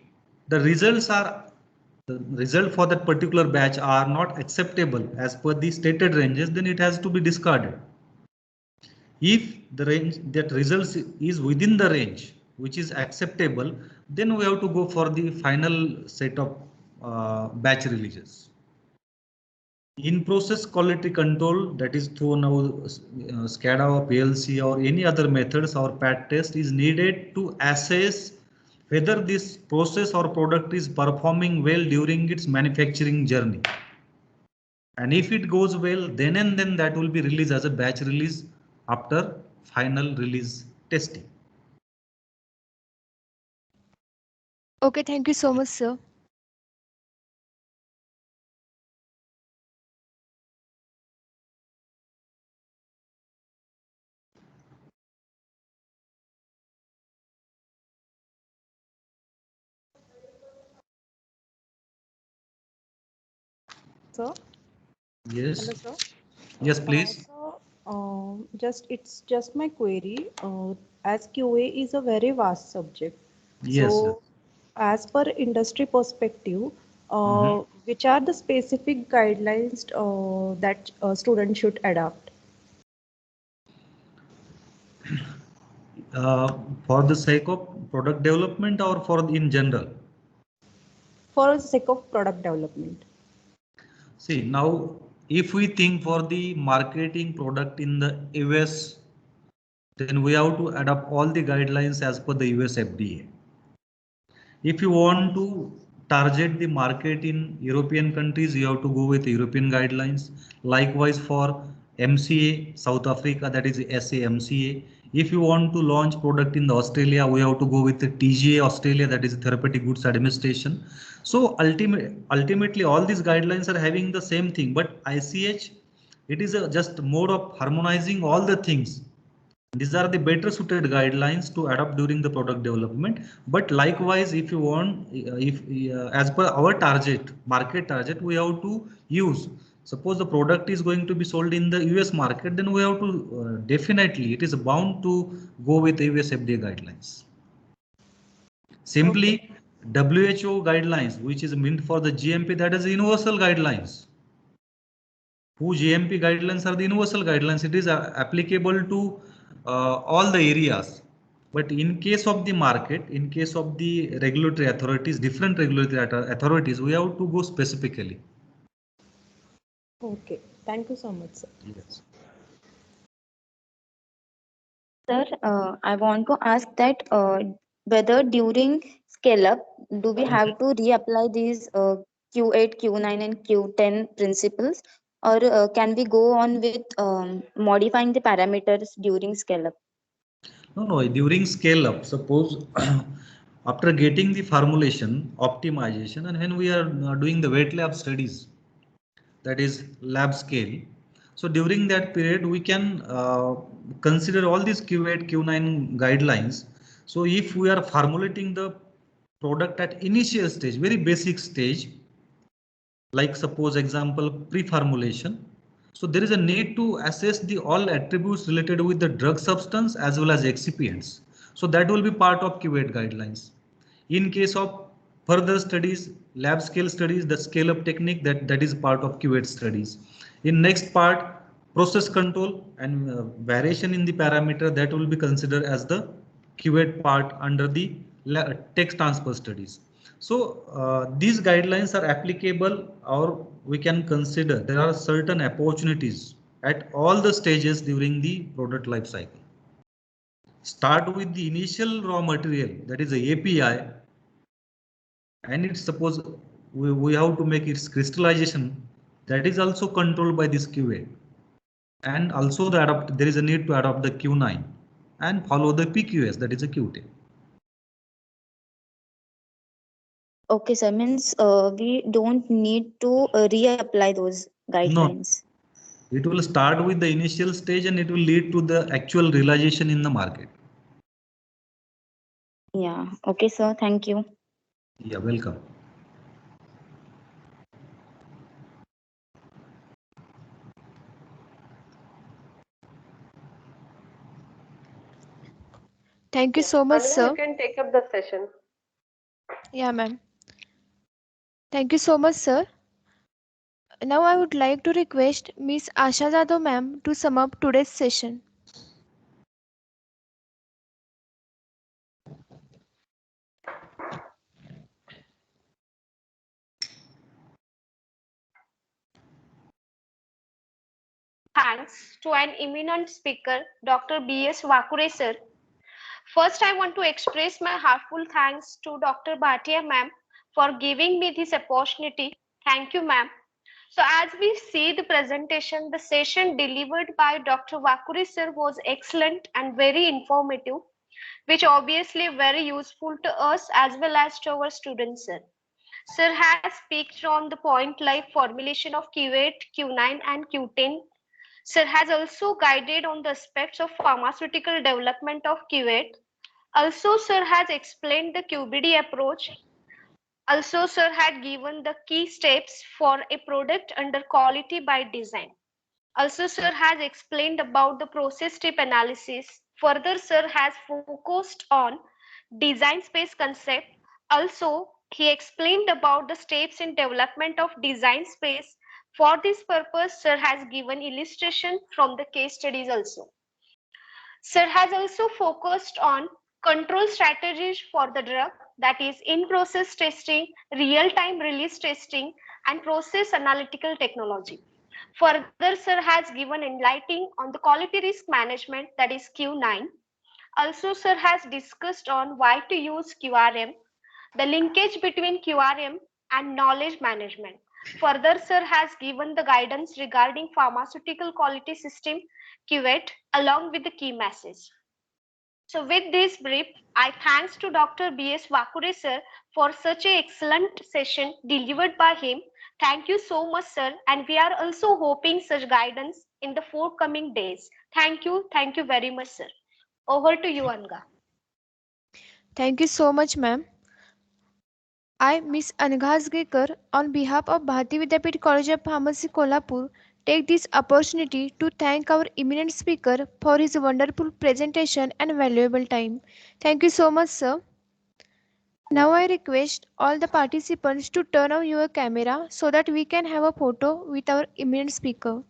the results for that particular batch are not acceptable as per the stated ranges, then it has to be discarded. If the range that results is within the range which is acceptable, then we have to go for the final set of batch releases. In process quality control, that is through now SCADA or PLC or any other methods or PAT test is needed to assess whether this process or product is performing well during its manufacturing journey. And if it goes well, then and then that will be released as a batch release after final release testing. Okay, thank you so much, sir. Sir? Yes. Hello, sir. Yes, please. It's just my query. As QA is a very vast subject. Yes, sir. So, as per industry perspective, which are the specific guidelines that students should adopt? For the sake of product development or for in general? For the sake of product development. See, now if we think for the marketing product in the US, then we have to adopt all the guidelines as per the US FDA. If you want to target the market in European countries, you have to go with European guidelines. Likewise for MCA, South Africa, that is SAMCA. If you want to launch product in the Australia, we have to go with the TGA Australia, that is Therapeutic Goods Administration. So ultimately all these guidelines are having the same thing, but ICH, it is just mode of harmonizing all the things. These are the better suited guidelines to adopt during the product development. But likewise, if you want, if as per our market target, we have to use. Suppose the product is going to be sold in the US market, then we have to definitely, it is bound to go with the US FDA guidelines. Simply WHO guidelines, which is meant for the GMP, that is universal guidelines. Who GMP guidelines are the universal guidelines. It is applicable to all the areas. But in case of the market, in case of the regulatory authorities, different regulatory authorities, we have to go specifically. Okay, thank you so much, sir. Yes. Sir, I want to ask that whether during scale up, do we have to reapply these Q8, Q9, and Q10 principles, or can we go on with modifying the parameters during scale up? No, during scale up, suppose after getting the formulation, optimization, and when we are doing the wet lab studies, that is lab scale. So during that period, we can consider all these Q8, Q9 guidelines. So if we are formulating the product at initial stage, very basic stage, like suppose example pre-formulation. So there is a need to assess the all attributes related with the drug substance as well as excipients. So that will be part of Q8 guidelines. In case of further studies, lab scale studies, the scale up technique that is part of Q8 studies. In next part, process control and variation in the parameter, that will be considered as the Q8 part under the text transfer studies. So these guidelines are applicable, or we can consider there are certain opportunities at all the stages during the product life cycle. Start with the initial raw material, that is the API, and it's suppose we have to make its crystallization, that is also controlled by this QA. And also there is a need to adopt the Q9 and follow the PQS, that is a Q10. Okay, sir, means we don't need to reapply those guidelines. No, it will start with the initial stage and it will lead to the actual realization in the market. Yeah, okay, sir, thank you. Yeah, welcome. Thank you so much, Ananya, sir. you can take up the session. Yeah, ma'am. Thank you so much, sir. Now I would like to request Miss Asha Jadhav ma'am to sum up today's session. thanks to an eminent speaker, Dr. B.S. Vakure sir. First, I want to express my heartfelt thanks to Dr. Bhatia ma'am for giving me this opportunity. Thank you, ma'am. So as we see the presentation, the session delivered by Dr. Vakure sir was excellent and very informative, which obviously very useful to us as well as to our students, sir. Sir has speaked on the point like formulation of Q8, Q9 and Q10. Sir has also guided on the aspects of pharmaceutical development of Q8. Also, sir has explained the QBD approach. Also, sir had given the key steps for a product under quality by design. Also, sir has explained about the process step analysis. Further, sir has focused on design space concept. Also, he explained about the steps in development of design space. For this purpose, sir has given illustration from the case studies also. Sir has also focused on control strategies for the drug, that is in-process testing, real-time release testing, and process analytical technology. Further, sir has given enlightening on the quality risk management, that is Q9. Also, sir has discussed on why to use QRM, the linkage between QRM and knowledge management. Further, sir has given the guidance regarding pharmaceutical quality system QVET along with the key message. So with this brief, I thanks to Dr. B.S. Vakure sir for such an excellent session delivered by him. Thank you so much, sir, and we are also hoping such guidance in the forthcoming days. Thank you very much, sir. Over to you, Anga. Thank you so much, ma'am. I, Miss Anghasgekar, on behalf of Bharati Vidyapeeth College of Pharmacy, Kolhapur, take this opportunity to thank our eminent speaker for his wonderful presentation and valuable time. Thank you so much, sir. Now I request all the participants to turn on your camera so that we can have a photo with our eminent speaker.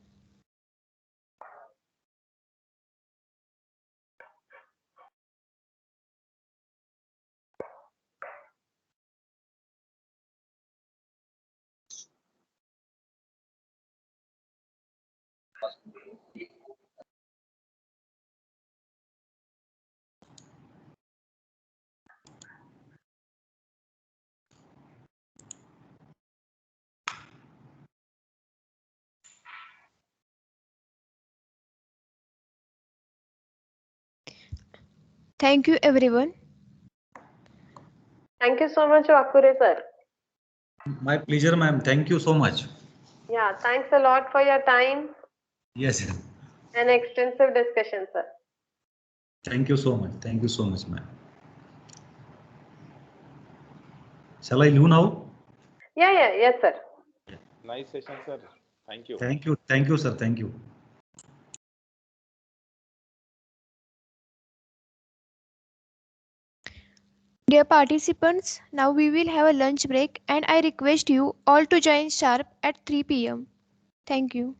Thank you, everyone. Thank you so much, Vakure sir. My pleasure, ma'am. Thank you so much. Yeah, thanks a lot for your time Yes. and extensive discussion, sir. Thank you so much. Thank you so much, ma'am. Shall I leave now? Yeah, yes, sir. Nice session, sir. Thank you. Thank you. Thank you, sir. Thank you. Dear participants, now we will have a lunch break and I request you all to join sharp at 3 p.m. Thank you.